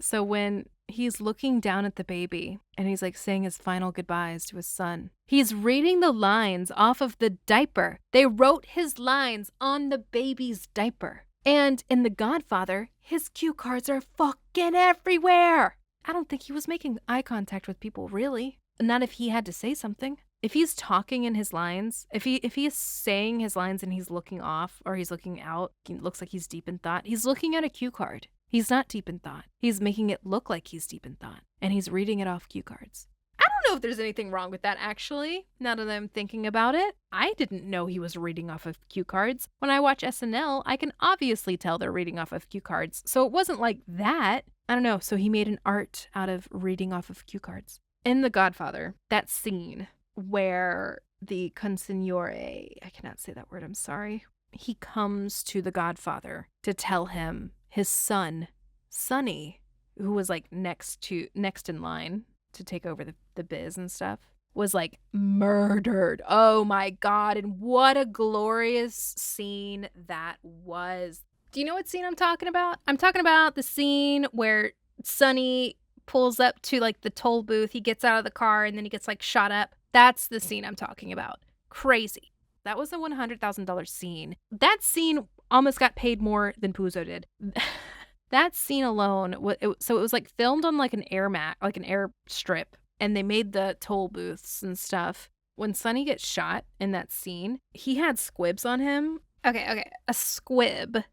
So when he's looking down at the baby and he's like saying his final goodbyes to his son, he's reading the lines off of the diaper. They wrote his lines on the baby's diaper. And in The Godfather, his cue cards are fucking everywhere. I don't think he was making eye contact with people, really. Not if he had to say something. If he's talking in his lines, if he is saying his lines and he's looking off or he's looking out, it looks like he's deep in thought. He's looking at a cue card. He's not deep in thought. He's making it look like he's deep in thought. And he's reading it off cue cards. I don't know if there's anything wrong with that, actually, now that I'm thinking about it. I didn't know he was reading off of cue cards. When I watch SNL, I can obviously tell they're reading off of cue cards. So it wasn't like that. I don't know. So he made an art out of reading off of cue cards. In The Godfather, that scene where the consigliere, I cannot say that word, I'm sorry. He comes to the Godfather to tell him his son, Sonny, who was like next in line to take over the biz and stuff, was like murdered. Oh my God. And what a glorious scene that was. Do you know what scene I'm talking about? I'm talking about the scene where Sonny pulls up to like the toll booth. He gets out of the car and then he gets like shot up. That's the scene I'm talking about. Crazy. That was a $100,000 scene. That scene almost got paid more than Puzo did. That scene alone, so it was like filmed on like an air strip, and they made the toll booths and stuff. When Sonny gets shot in that scene, he had squibs on him. Okay, a squib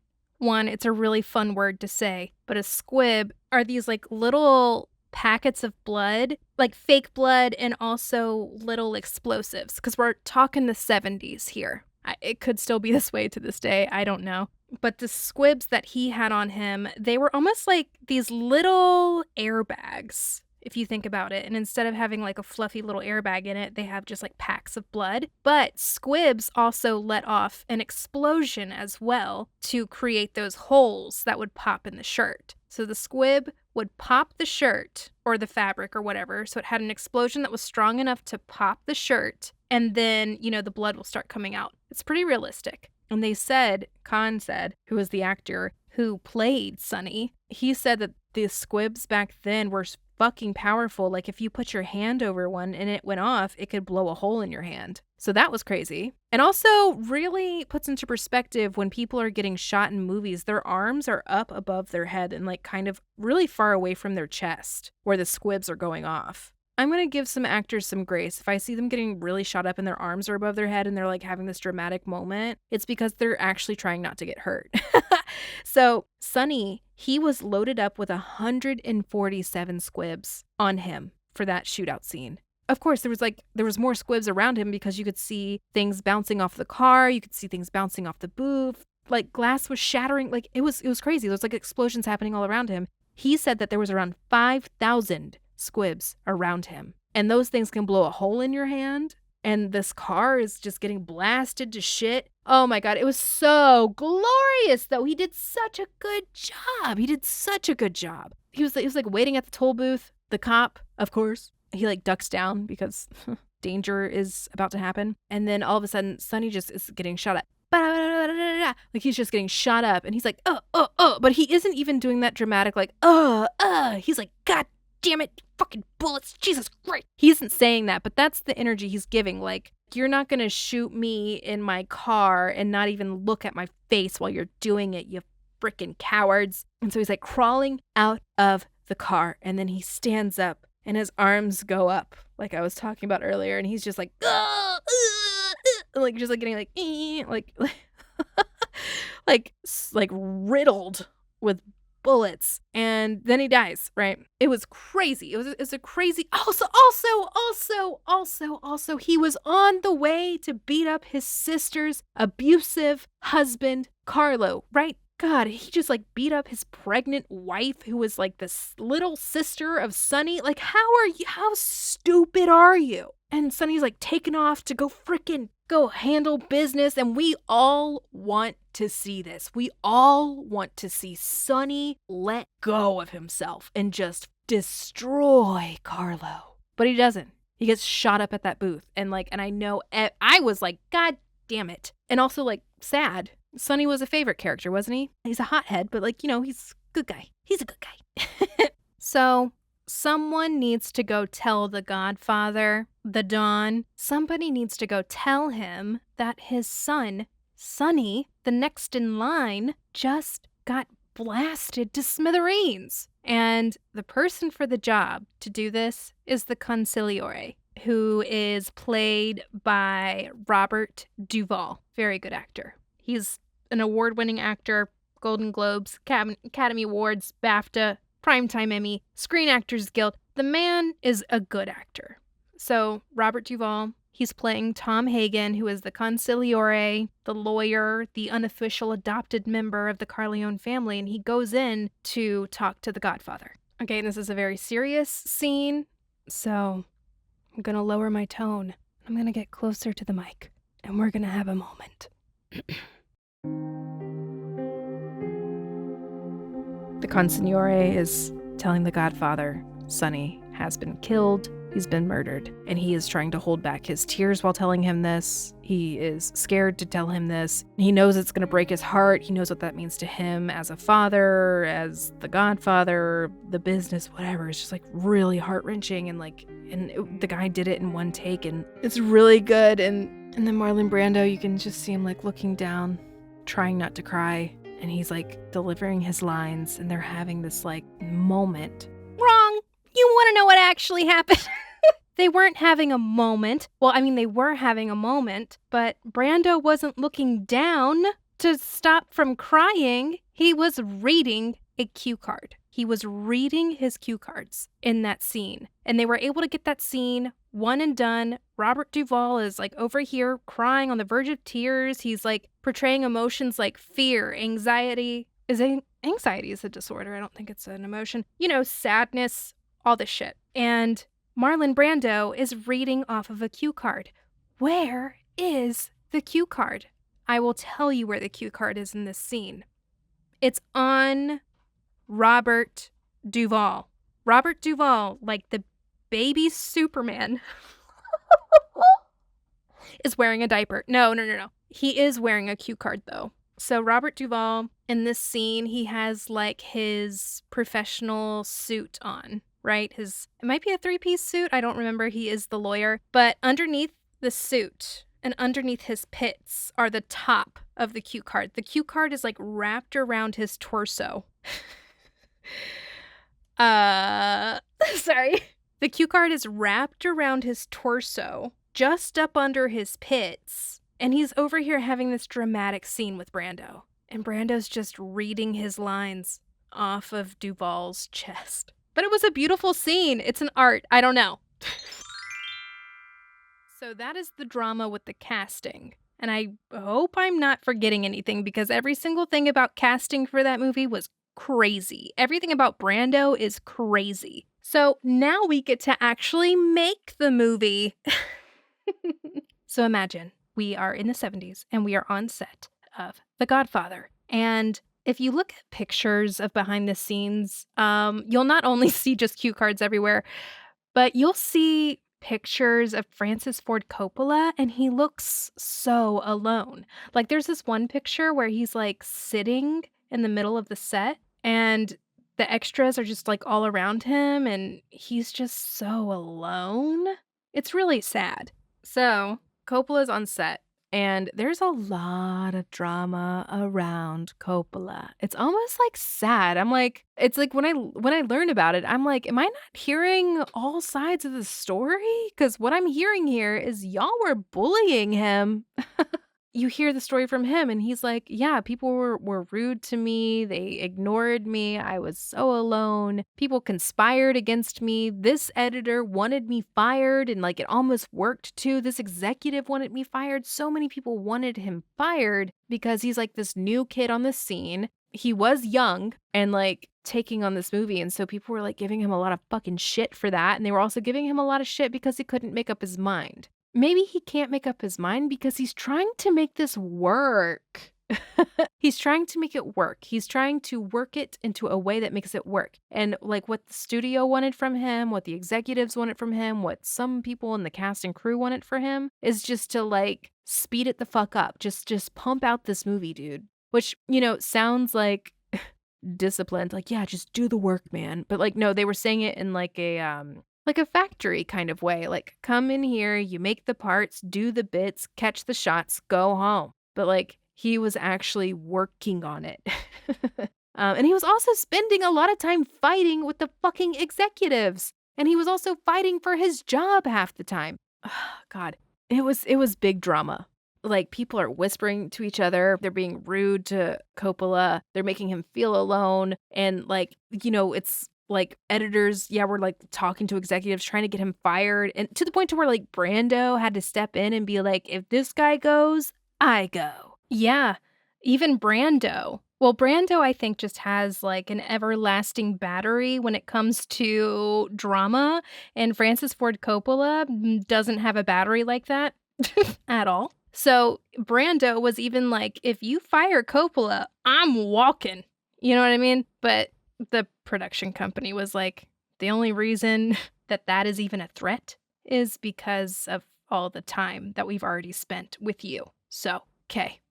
One, it's a really fun word to say, but a squib are these like little packets of blood, like fake blood, and also little explosives, because we're talking the 70s here. It could still be this way to this day. I don't know. But the squibs that he had on him, they were almost like these little airbags, if you think about it. And instead of having like a fluffy little airbag in it, they have just like packs of blood. But squibs also let off an explosion as well to create those holes that would pop in the shirt. So the squib would pop the shirt or the fabric or whatever. So it had an explosion that was strong enough to pop the shirt. And then, the blood will start coming out. It's pretty realistic. And they said, Khan said, who was the actor who played Sonny, he said that the squibs back then were fucking powerful. Like if you put your hand over one and it went off, it could blow a hole in your hand. So that was crazy. And also really puts into perspective when people are getting shot in movies, their arms are up above their head and like kind of really far away from their chest where the squibs are going off. I'm going to give some actors some grace. If I see them getting really shot up and their arms are above their head and they're like having this dramatic moment, it's because they're actually trying not to get hurt. So Sonny, he was loaded up with 147 squibs on him for that shootout scene. Of course, there was more squibs around him because you could see things bouncing off the car. You could see things bouncing off the booth. Like glass was shattering. Like it was crazy. There was like explosions happening all around him. He said that there was around 5,000 squibs around him. And those things can blow a hole in your hand. And this car is just getting blasted to shit. Oh my God. It was so glorious though. He did such a good job. He was like waiting at the toll booth. The cop, of course, he like ducks down because danger is about to happen. And then all of a sudden, Sonny just is getting shot at. Like he's just getting shot up and he's like, but he isn't even doing that dramatic, like, he's like, God damn it, fucking bullets, Jesus Christ. He isn't saying that, but that's the energy he's giving. Like, you're not gonna shoot me in my car and not even look at my face while you're doing it, you freaking cowards. And so he's like crawling out of the car and then he stands up and his arms go up, like I was talking about earlier, and he's just like, like just like getting like like riddled with bullets, and then he dies, right? It was crazy. It was a crazy. Also, he was on the way to beat up his sister's abusive husband, Carlo, right? God, he just like beat up his pregnant wife who was like this little sister of Sonny. Like, how stupid are you? And Sonny's like taken off to go handle business. And we all want to see this. We all want to see Sonny let go of himself and just destroy Carlo. But he doesn't. He gets shot up at that booth. And I know I was like, God damn it. And also like sad. Sonny was a favorite character, wasn't he? He's a hothead, but he's a good guy. He's a good guy. So someone needs to go tell the Godfather, the Don, somebody needs to go tell him that his son, Sonny, the next in line, just got blasted to smithereens. And the person for the job to do this is the consigliere, who is played by Robert Duvall. Very good actor. He's an award-winning actor, Golden Globes, Academy Awards, BAFTA, Primetime Emmy, Screen Actors Guild. The man is a good actor. So Robert Duvall, he's playing Tom Hagen, who is the consigliere, the lawyer, the unofficial adopted member of the Corleone family, and he goes in to talk to the Godfather. Okay, this is a very serious scene, so I'm going to lower my tone. I'm going to get closer to the mic, and we're going to have a moment. The consigliere is telling the Godfather Sonny has been killed, he's been murdered, and he is trying to hold back his tears while telling him this. He is scared to tell him this. He knows it's going to break his heart. He knows what that means to him as a father, as the Godfather, the business, whatever. It's just really heart-wrenching, and the guy did it in one take, and it's really good. And then Marlon Brando, you can just see him looking down, trying not to cry, and he's delivering his lines, and they're having this moment. Wrong! You want to know what actually happened? They weren't having a moment. Well, I mean, they were having a moment, but Brando wasn't looking down to stop from crying, he was reading a cue card. He was reading his cue cards in that scene. And they were able to get that scene one and done. Robert Duvall is like over here crying on the verge of tears. He's like portraying emotions like fear, anxiety. Anxiety is a disorder. I don't think it's an emotion. You know, sadness, all this shit. And Marlon Brando is reading off of a cue card. Where is the cue card? I will tell you where the cue card is in this scene. It's on Robert Duvall. Robert Duvall, like the baby Superman, is wearing a diaper. No. He is wearing a cue card, though. So Robert Duvall, in this scene, he has like his professional suit on, right? It might be a 3-piece suit. I don't remember. He is the lawyer. But underneath the suit and underneath his pits are the top of the cue card. The cue card is like wrapped around his torso. Sorry. The cue card is wrapped around his torso, just up under his pits. And he's over here having this dramatic scene with Brando. And Brando's just reading his lines off of Duvall's chest. But it was a beautiful scene. It's an art. I don't know. So that is the drama with the casting. And I hope I'm not forgetting anything because every single thing about casting for that movie was crazy. Everything about Brando is crazy. So now we get to actually make the movie. So imagine we are in the 70s and we are on set of The Godfather. And if you look at pictures of behind the scenes, you'll not only see just cue cards everywhere, but you'll see pictures of Francis Ford Coppola, and he looks so alone. Like there's this one picture where he's like sitting in the middle of the set, and the extras are just like all around him, and he's just so alone. It's really sad. So Coppola's on set, and there's a lot of drama around Coppola. It's almost like sad. I'm like, it's like when I learn about it, I'm like, am I not hearing all sides of the story? Because what I'm hearing here is y'all were bullying him. You hear the story from him and he's like, yeah, people were rude to me. They ignored me. I was so alone. People conspired against me. This editor wanted me fired and like it almost worked too. This executive wanted me fired. So many people wanted him fired because he's like this new kid on the scene. He was young and like taking on this movie. And so people were like giving him a lot of fucking shit for that. And they were also giving him a lot of shit because he couldn't make up his mind. Maybe he can't make up his mind because he's trying to make this work. He's trying to make it work. He's trying to work it into a way that makes it work. And like what the studio wanted from him, what the executives wanted from him, what some people in the cast and crew wanted for him is just to like speed it the fuck up. Just pump out this movie, dude. Which, you know, sounds like disciplined. Like, yeah, just do the work, man. But like, no, they were saying it in like a factory kind of way, like come in here, you make the parts, do the bits, catch the shots, go home. But like he was actually working on it. And he was also spending a lot of time fighting with the fucking executives. And he was also fighting for his job half the time. God, it was big drama. Like people are whispering to each other. They're being rude to Coppola. They're making him feel alone. And like, you know, it's like editors, yeah, were like talking to executives trying to get him fired, and to the point to where like Brando had to step in and be like, if this guy goes, I go. Yeah, even Brando. Well, Brando, I think, just has like an everlasting battery when it comes to drama, and Francis Ford Coppola doesn't have a battery like that at all. So Brando was even like, if you fire Coppola, I'm walking. You know what I mean? But the production company was like, the only reason that is even a threat is because of all the time that we've already spent with you. So, okay.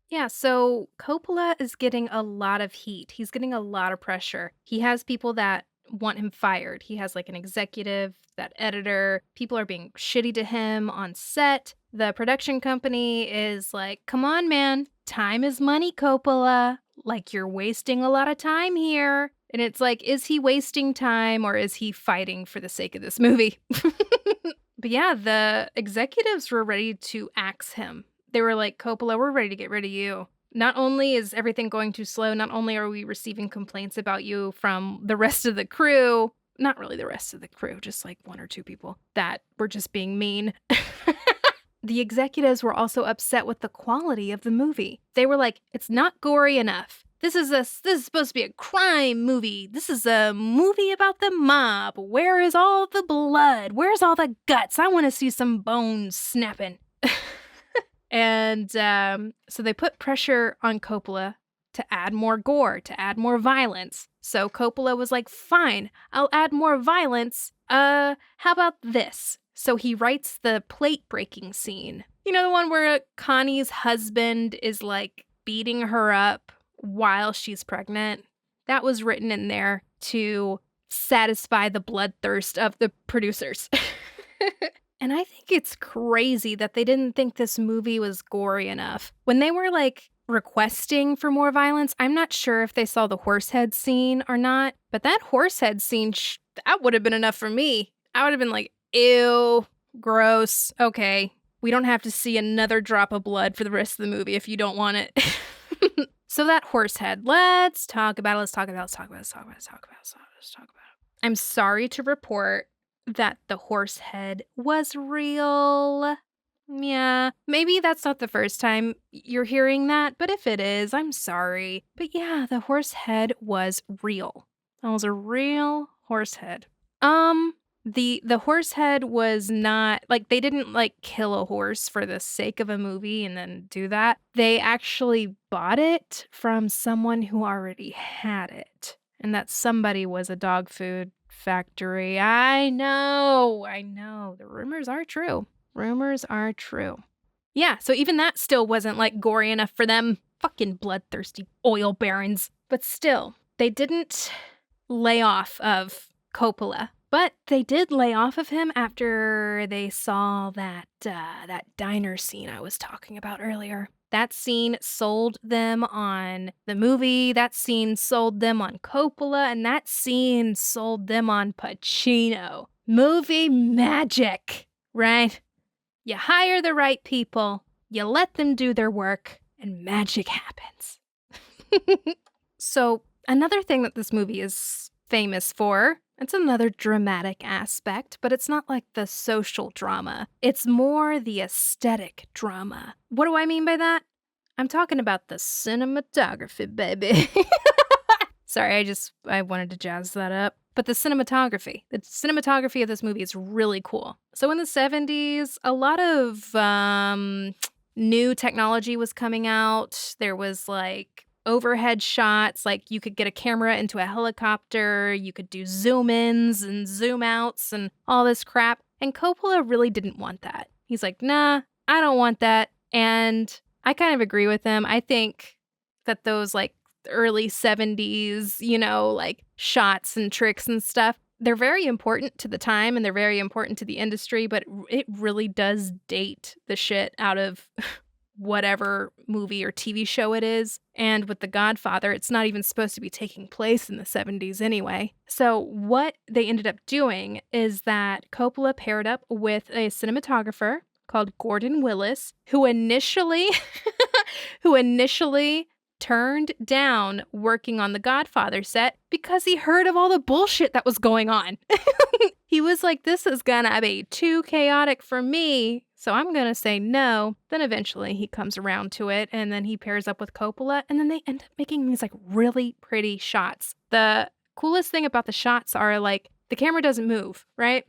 Yeah, so Coppola is getting a lot of heat. He's getting a lot of pressure. He has people that want him fired. He has like an executive, that editor. People are being shitty to him on set. The production company is like, come on, man. Time is money, Coppola. Like, you're wasting a lot of time here. And it's like, is he wasting time or is he fighting for the sake of this movie? But yeah, the executives were ready to axe him. They were like, Coppola, we're ready to get rid of you. Not only is everything going too slow, not only are we receiving complaints about you from the rest of the crew, not really the rest of the crew, just like 1 or 2 people that were just being mean. The executives were also upset with the quality of the movie. They were like, it's not gory enough. This is supposed to be a crime movie. This is a movie about the mob. Where is all the blood? Where's all the guts? I want to see some bones snapping. And so they put pressure on Coppola to add more gore, to add more violence. So Coppola was like, fine, I'll add more violence. How about this? So he writes the plate breaking scene. You know, the one where Connie's husband is like beating her up while she's pregnant? That was written in there to satisfy the bloodthirst of the producers. And I think it's crazy that they didn't think this movie was gory enough. When they were like requesting for more violence, I'm not sure if they saw the horsehead scene or not, but that horsehead scene, that would have been enough for me. I would have been like, ew, gross. Okay, we don't have to see another drop of blood for the rest of the movie if you don't want it. So that horsehead, let's talk about it. I'm sorry to report that the horse head was real. Yeah, maybe that's not the first time you're hearing that, but if it is, I'm sorry. But yeah, the horse head was real. That was a real horse head. The horse head was not, like, they didn't, like, kill a horse for the sake of a movie and then do that. They actually bought it from someone who already had it. And that somebody was a dog food factory. I know. The rumors are true. Yeah, so even that still wasn't like gory enough for them. Fucking bloodthirsty oil barons. But still, they didn't lay off of Coppola. But they did lay off of him after they saw that diner scene I was talking about earlier. That scene sold them on the movie, that scene sold them on Coppola, and that scene sold them on Pacino. Movie magic, right? You hire the right people, you let them do their work, and magic happens. So, another thing that this movie is famous for, it's another dramatic aspect, but it's not like the social drama. It's more the aesthetic drama. What do I mean by that? I'm talking about the cinematography, baby. Sorry, I wanted to jazz that up. But the cinematography of this movie is really cool. So in the 70s, a lot of new technology was coming out. There was like overhead shots, like you could get a camera into a helicopter, you could do zoom ins and zoom outs and all this crap. And Coppola really didn't want that. He's like, nah, I don't want that. And I kind of agree with him. I think that those like early 70s, like shots and tricks and stuff, they're very important to the time and they're very important to the industry, but it really does date the shit out of whatever movie or TV show it is. And with The Godfather, it's not even supposed to be taking place in the 70s anyway. So what they ended up doing is that Coppola paired up with a cinematographer called Gordon Willis, who initially turned down working on the Godfather set because he heard of all the bullshit that was going on. He was like, this is gonna be too chaotic for me, so I'm gonna say no. Then eventually he comes around to it, and then he pairs up with Coppola, and then they end up making these like really pretty shots. The coolest thing about the shots are like the camera doesn't move, right?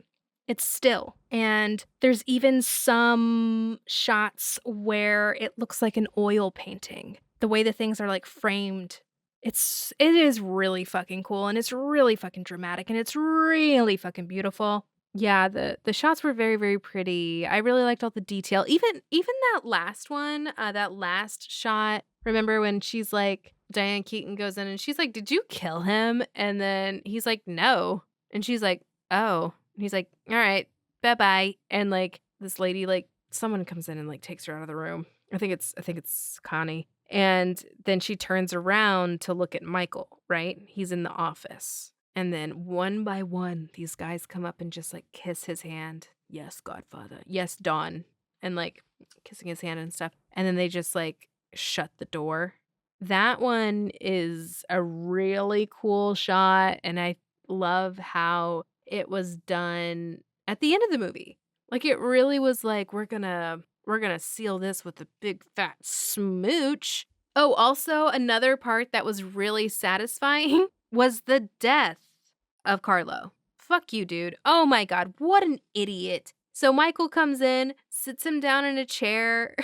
It's still. And there's even some shots where it looks like an oil painting. The way the things are like framed, it is really fucking cool, and it's really fucking dramatic, and it's really fucking beautiful. Yeah, the shots were very, very pretty. I really liked all the detail. Even that last one, that last shot. Remember when she's like, Diane Keaton goes in and she's like, did you kill him? And then he's like, no. And she's like, oh. And he's like, all right, bye-bye. And like this lady, like someone comes in and like takes her out of the room. I think it's Connie. And then she turns around to look at Michael, right? He's in the office. And then one by one, these guys come up and just like kiss his hand. Yes, Godfather. Yes, Don. and like kissing his hand and stuff. And then they just like shut the door. That one is a really cool shot. And I love how it was done at the end of the movie. Like it really was like, we're gonna seal this with a big fat smooch. Oh, also another part that was really satisfying was the death of Carlo. Fuck you, dude. Oh my God, what an idiot. So Michael comes in, sits him down in a chair,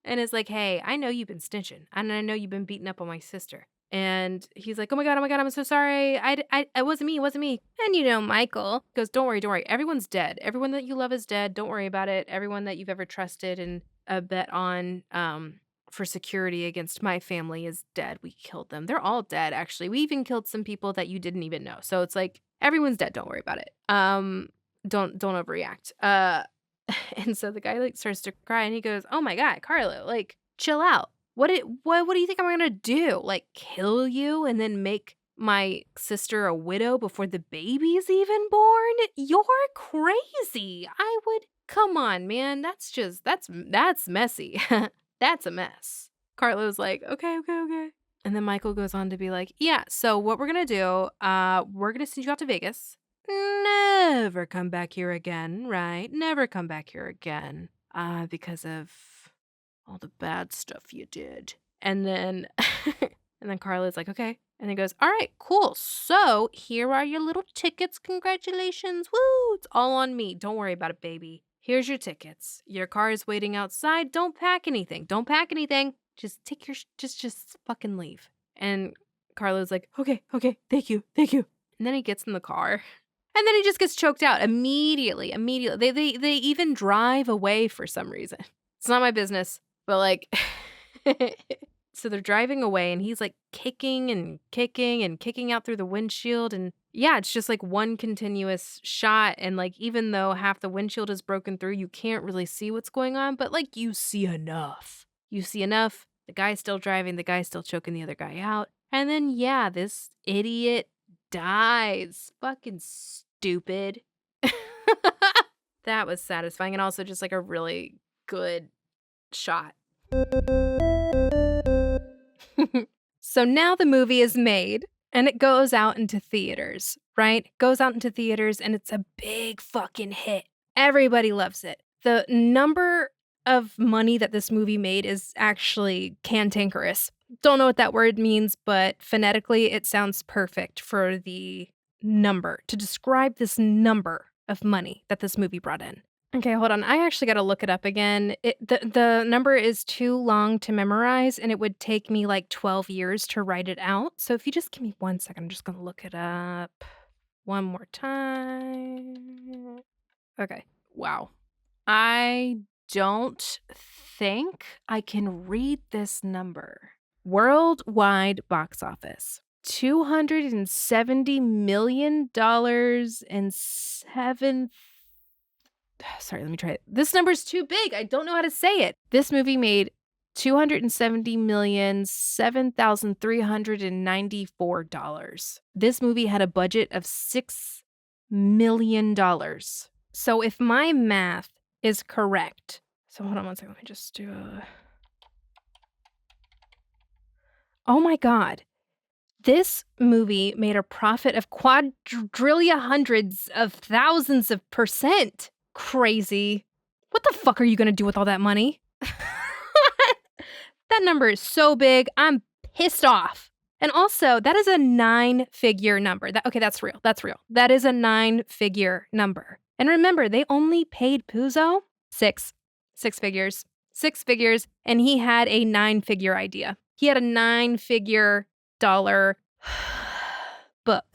and is like, hey, I know you've been snitching, and I know you've been beating up on my sister. And he's like, oh my God, I'm so sorry. It wasn't me. And Michael goes, don't worry. Everyone's dead. Everyone that you love is dead. Don't worry about it. Everyone that you've ever trusted and bet on for security against my family is dead. We killed them. They're all dead, actually. We even killed some people that you didn't even know. So it's like, everyone's dead. Don't worry about it. Don't overreact. And so the guy like starts to cry and he goes, oh my God, Carlo, like chill out. What do you think I'm gonna do? Like kill you and then make my sister a widow before the baby's even born? You're crazy. Come on, man. That's messy. That's a mess. Carlo's like, okay. And then Michael goes on to be like, yeah, so what we're gonna do, we're gonna send you out to Vegas. Never come back here again, right? Never come back here again. Because of all the bad stuff you did. And then and then Carla's like, okay. And he goes, all right, cool. So here are your little tickets. Congratulations. Woo! It's all on me. Don't worry about it, baby. Here's your tickets. Your car is waiting outside. Don't pack anything. Just take your just fucking leave. And Carla's like, okay, thank you. And then he gets in the car. And then he just gets choked out immediately. They even drive away for some reason. It's not my business, but like, so they're driving away and he's like kicking out through the windshield. And yeah, it's just like one continuous shot. And like, even though half the windshield is broken through, you can't really see what's going on, but like you see enough. The guy's still driving. The guy's still choking the other guy out. And then, yeah, this idiot dies. Fucking stupid. That was satisfying and also just like a really good shot. So now the movie is made and it goes out into theaters, right? It goes out into theaters and it's a big fucking hit. Everybody loves it. The number of money that this movie made is actually cantankerous. Don't know what that word means, but phonetically it sounds perfect for the number to describe this number of money that this movie brought in. Okay, hold on. I actually got to look it up again. The number is too long to memorize, and it would take me like 12 years to write it out. So if you just give me 1 second, I'm just going to look it up one more time. Okay. Wow. I don't think I can read this number. Worldwide box office. $270 million and Sorry, let me try it. This number's too big. I don't know how to say it. This movie made $270,007,394. This movie had a budget of $6 million. So if my math is correct, so hold on 1 second. Let me just do a... Oh my God. This movie made a profit of quadrillion hundreds of thousands of %. Crazy. What the fuck are you gonna do with all that money? That number is so big, I'm pissed off. And also, that is a 9-figure number. That's real. That is a 9-figure number. And remember, they only paid Puzo six figures. 6 figures, and he had a 9-figure idea. He had a 9-figure dollar book.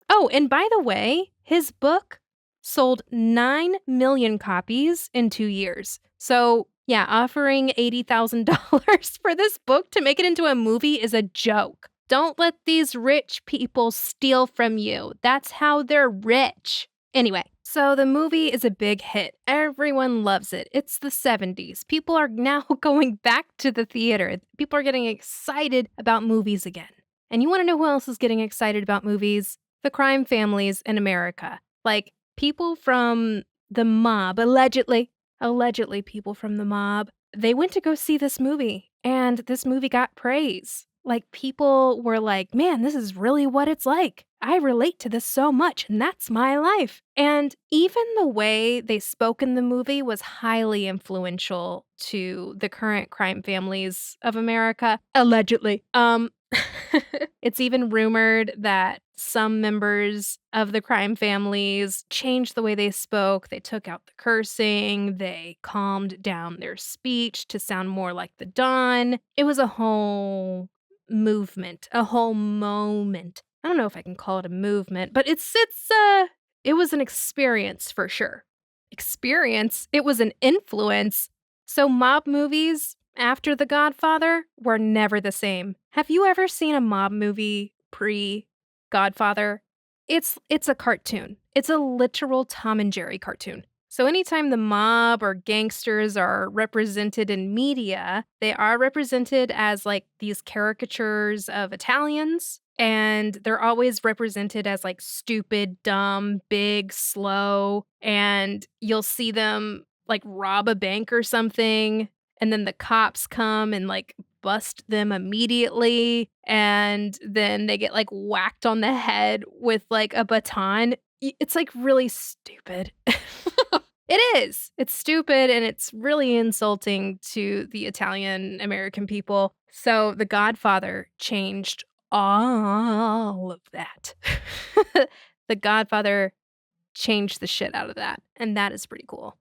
Oh, and by the way, his book sold 9 million copies in 2 years. So yeah, offering $80,000 for this book to make it into a movie is a joke. Don't let these rich people steal from you. That's how they're rich. Anyway, so the movie is a big hit. Everyone loves it. It's the 70s. People are now going back to the theater. People are getting excited about movies again. And you want to know who else is getting excited about movies? The crime families in America. Like, people from the mob, allegedly, allegedly people from the mob, they went to go see this movie, and this movie got praise. Like, people were like, man, this is really what it's like. I relate to this so much, and that's my life. And even the way they spoke in the movie was highly influential to the current crime families of America, allegedly. It's even rumored that some members of the crime families changed the way they spoke. They took out the cursing. They calmed down their speech to sound more like the Don. It was a whole movement, a whole moment. I don't know if I can call it a movement, but it was an experience for sure. Experience? It was an influence. So mob movies after The Godfather were never the same. Have you ever seen a mob movie pre-Godfather? It's a cartoon. It's a literal Tom and Jerry cartoon. So anytime the mob or gangsters are represented in media, they are represented as like these caricatures of Italians, and they're always represented as like stupid, dumb, big, slow, and you'll see them like rob a bank or something, and then the cops come and like bust them immediately, and then they get like whacked on the head with like a baton. It's like really stupid. It is. It's stupid, and it's really insulting to the Italian American people. So The Godfather changed all of that. The Godfather changed the shit out of that, and that is pretty cool.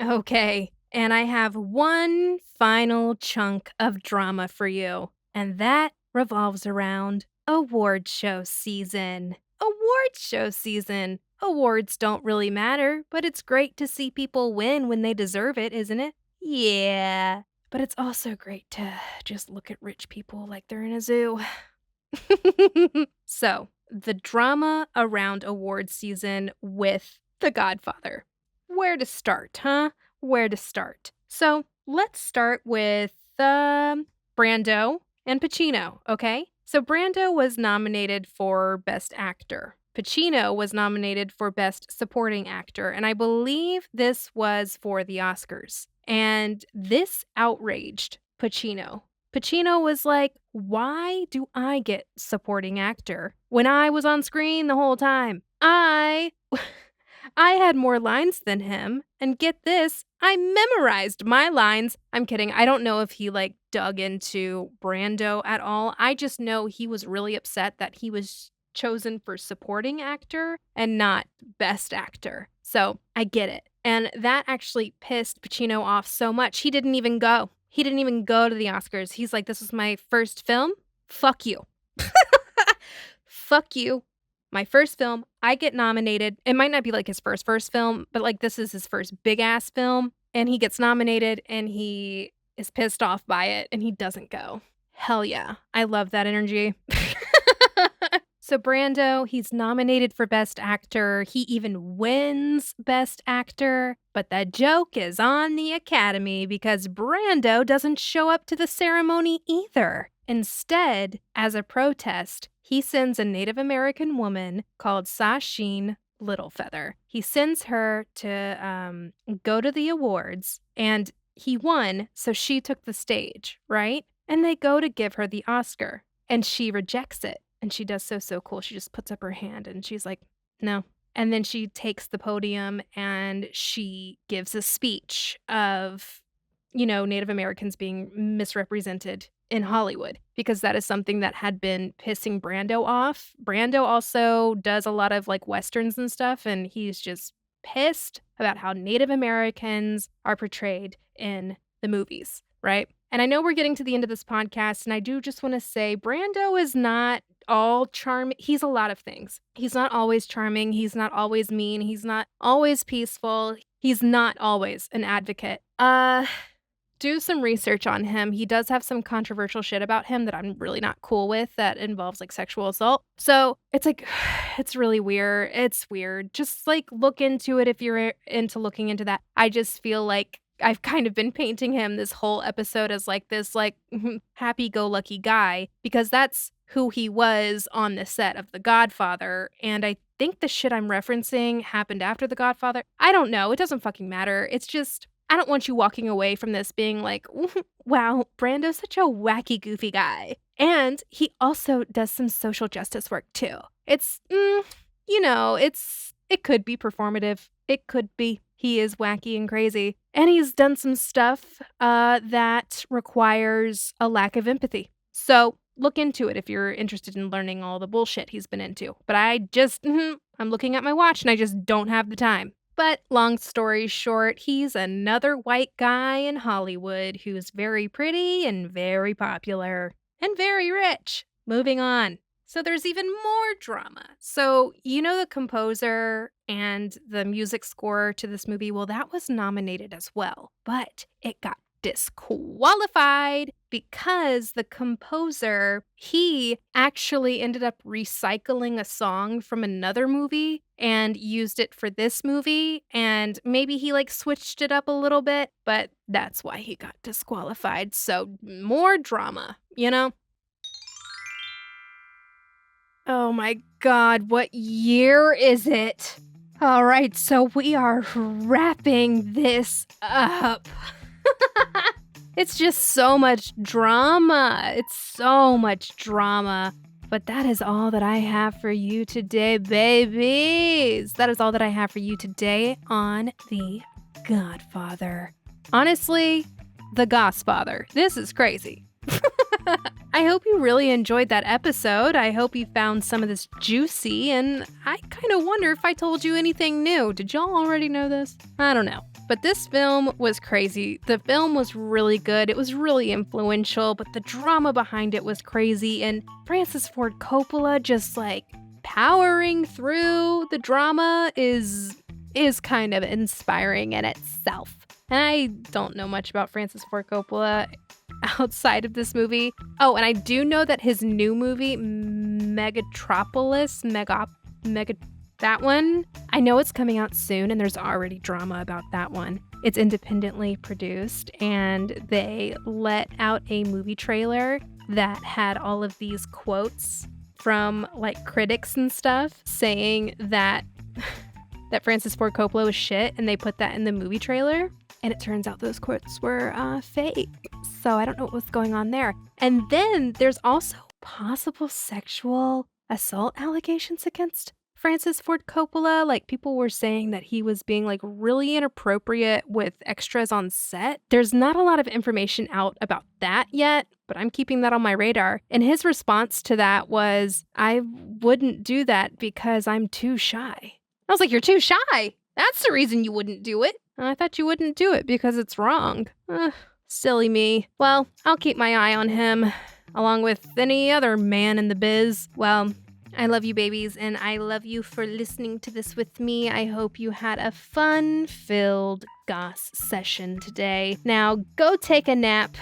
Okay, and I have one final chunk of drama for you, and that revolves around award show season. Award show season. Awards don't really matter, but it's great to see people win when they deserve it, isn't it? Yeah. But it's also great to just look at rich people like they're in a zoo. So, the drama around award season with The Godfather. Where to start, huh? Where to start? So, let's start with Brando and Pacino, okay? So, Brando was nominated for Best Actor. Pacino was nominated for Best Supporting Actor, and I believe this was for the Oscars. And this outraged Pacino. Pacino was like, why do I get supporting actor when I was on screen the whole time? I had more lines than him, and get this, I memorized my lines. I'm kidding. I don't know if he like dug into Brando at all. I just know he was really upset that he was chosen for supporting actor and not best actor. So I get it. And that actually pissed Pacino off so much, he didn't even go. He didn't even go to the Oscars. He's like, this was my first film. Fuck you. Fuck you. My first film, I get nominated. It might not be like his first film, but like this is his first big ass film. And he gets nominated and he is pissed off by it and he doesn't go. Hell yeah. I love that energy. So Brando, he's nominated for Best Actor. He even wins Best Actor. But the joke is on the Academy because Brando doesn't show up to the ceremony either. Instead, as a protest, he sends a Native American woman called Sasheen Littlefeather. He sends her to go to the awards, and he won, so she took the stage, right? And they go to give her the Oscar, and she rejects it. And she does so cool. She just puts up her hand and she's like, no. And then she takes the podium and she gives a speech of, you know, Native Americans being misrepresented in Hollywood, because that is something that had been pissing Brando off. Brando also does a lot of like Westerns and stuff, and he's just pissed about how Native Americans are portrayed in the movies, right? And I know we're getting to the end of this podcast, and I do just want to say Brando is not all charming. He's a lot of things. He's not always charming. He's not always mean. He's not always peaceful. He's not always an advocate. Do some research on him. He does have some controversial shit about him that I'm really not cool with that involves like sexual assault. So it's like, it's really weird. It's weird. Just like look into it if you're into looking into that. I just feel like I've kind of been painting him this whole episode as like this like happy-go-lucky guy, because that's who he was on the set of The Godfather, and I think the shit I'm referencing happened after The Godfather. I don't know. It doesn't fucking matter. It's just, I don't want you walking away from this being like, wow, Brando's such a wacky, goofy guy. And he also does some social justice work too. It's, it could be performative. It could be. He is wacky and crazy. And he's done some stuff that requires a lack of empathy. So look into it if you're interested in learning all the bullshit he's been into. But I'm looking at my watch and I just don't have the time. But long story short, he's another white guy in Hollywood who's very pretty and very popular and very rich. Moving on. So there's even more drama. So, the composer and the music score to this movie, well, that was nominated as well. But it got disqualified because the composer, he actually ended up recycling a song from another movie and used it for this movie. And maybe he switched it up a little bit, but that's why he got disqualified. So more drama, Oh my God, what year is it? All right, so we are wrapping this up. It's just so much drama. It's so much drama. But that is all that I have for you today, babies. That is all that I have for you today on The Godfather. Honestly, The GOSSFATHER. This is crazy. I hope you really enjoyed that episode. I hope you found some of this juicy, and I kind of wonder if I told you anything new. Did y'all already know this? I don't know. But this film was crazy. The film was really good. It was really influential, but the drama behind it was crazy. And Francis Ford Coppola just powering through the drama is kind of inspiring in itself. And I don't know much about Francis Ford Coppola outside of this movie. Oh, and I do know that his new movie, Megatropolis, that one, I know it's coming out soon, and there's already drama about that one. It's independently produced, and they let out a movie trailer that had all of these quotes from critics and stuff saying that Francis Ford Coppola was shit, and they put that in the movie trailer. And it turns out those quotes were fake. So I don't know what was going on there. And then there's also possible sexual assault allegations against Francis Ford Coppola. People were saying that he was being really inappropriate with extras on set. There's not a lot of information out about that yet, but I'm keeping that on my radar. And his response to that was, I wouldn't do that because I'm too shy. I was like, you're too shy? That's the reason you wouldn't do it. I thought you wouldn't do it because it's wrong. Silly me. Well, I'll keep my eye on him, along with any other man in the biz. Well, I love you, babies, and I love you for listening to this with me. I hope you had a fun-filled goss session today. Now, go take a nap.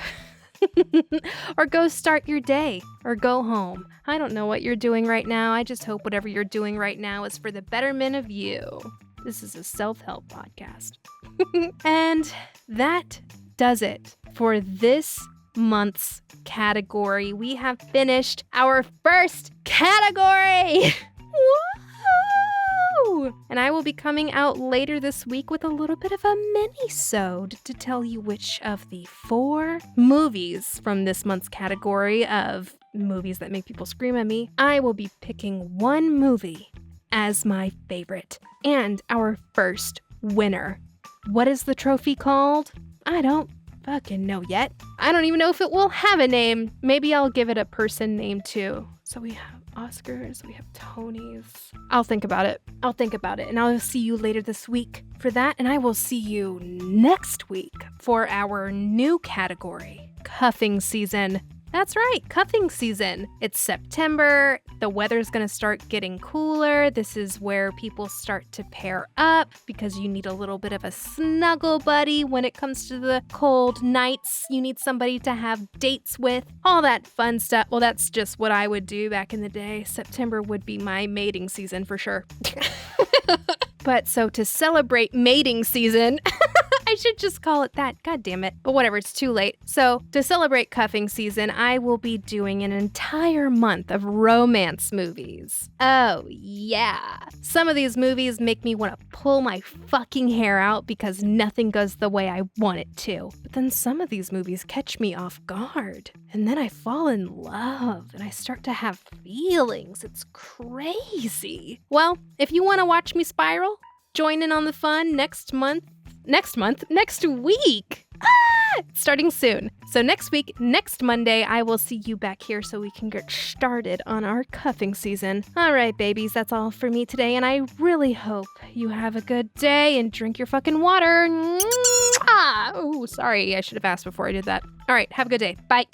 Or go start your day, or go home. I don't know what you're doing right now. I just hope whatever you're doing right now is for the betterment of you. This is a self-help podcast. And that does it for this month's category. We have finished our first category. Woo! And I will be coming out later this week with a little bit of a mini-sode to tell you which of the 4 movies from this month's category of movies that make people scream at me, I will be picking one movie as my favorite. And our first winner. What is the trophy called? I don't fucking know yet. I don't even know if it will have a name. Maybe I'll give it a person name too. So we have Oscars, we have Tonys. I'll think about it. And I'll see you later this week for that. And I will see you next week for our new category, cuffing season. That's right, cuffing season. It's September. The weather's gonna start getting cooler. This is where people start to pair up because you need a little bit of a snuggle buddy when it comes to the cold nights. You need somebody to have dates with, all that fun stuff. Well, that's just what I would do back in the day. September would be my mating season for sure. But so to celebrate mating season, I should just call it that. God damn it. But whatever, it's too late. So, to celebrate cuffing season, I will be doing an entire month of romance movies. Oh, yeah. Some of these movies make me want to pull my fucking hair out because nothing goes the way I want it to. But then some of these movies catch me off guard. And then I fall in love and I start to have feelings. It's crazy. Well, if you want to watch me spiral, join in on the fun next week. Starting soon. So next week, next Monday, I will see you back here so we can get started on our cuffing season. All right, babies, that's all for me today, and I really hope you have a good day and drink your fucking water. Oh, sorry, I should have asked before I did that. All right, have a good day. Bye.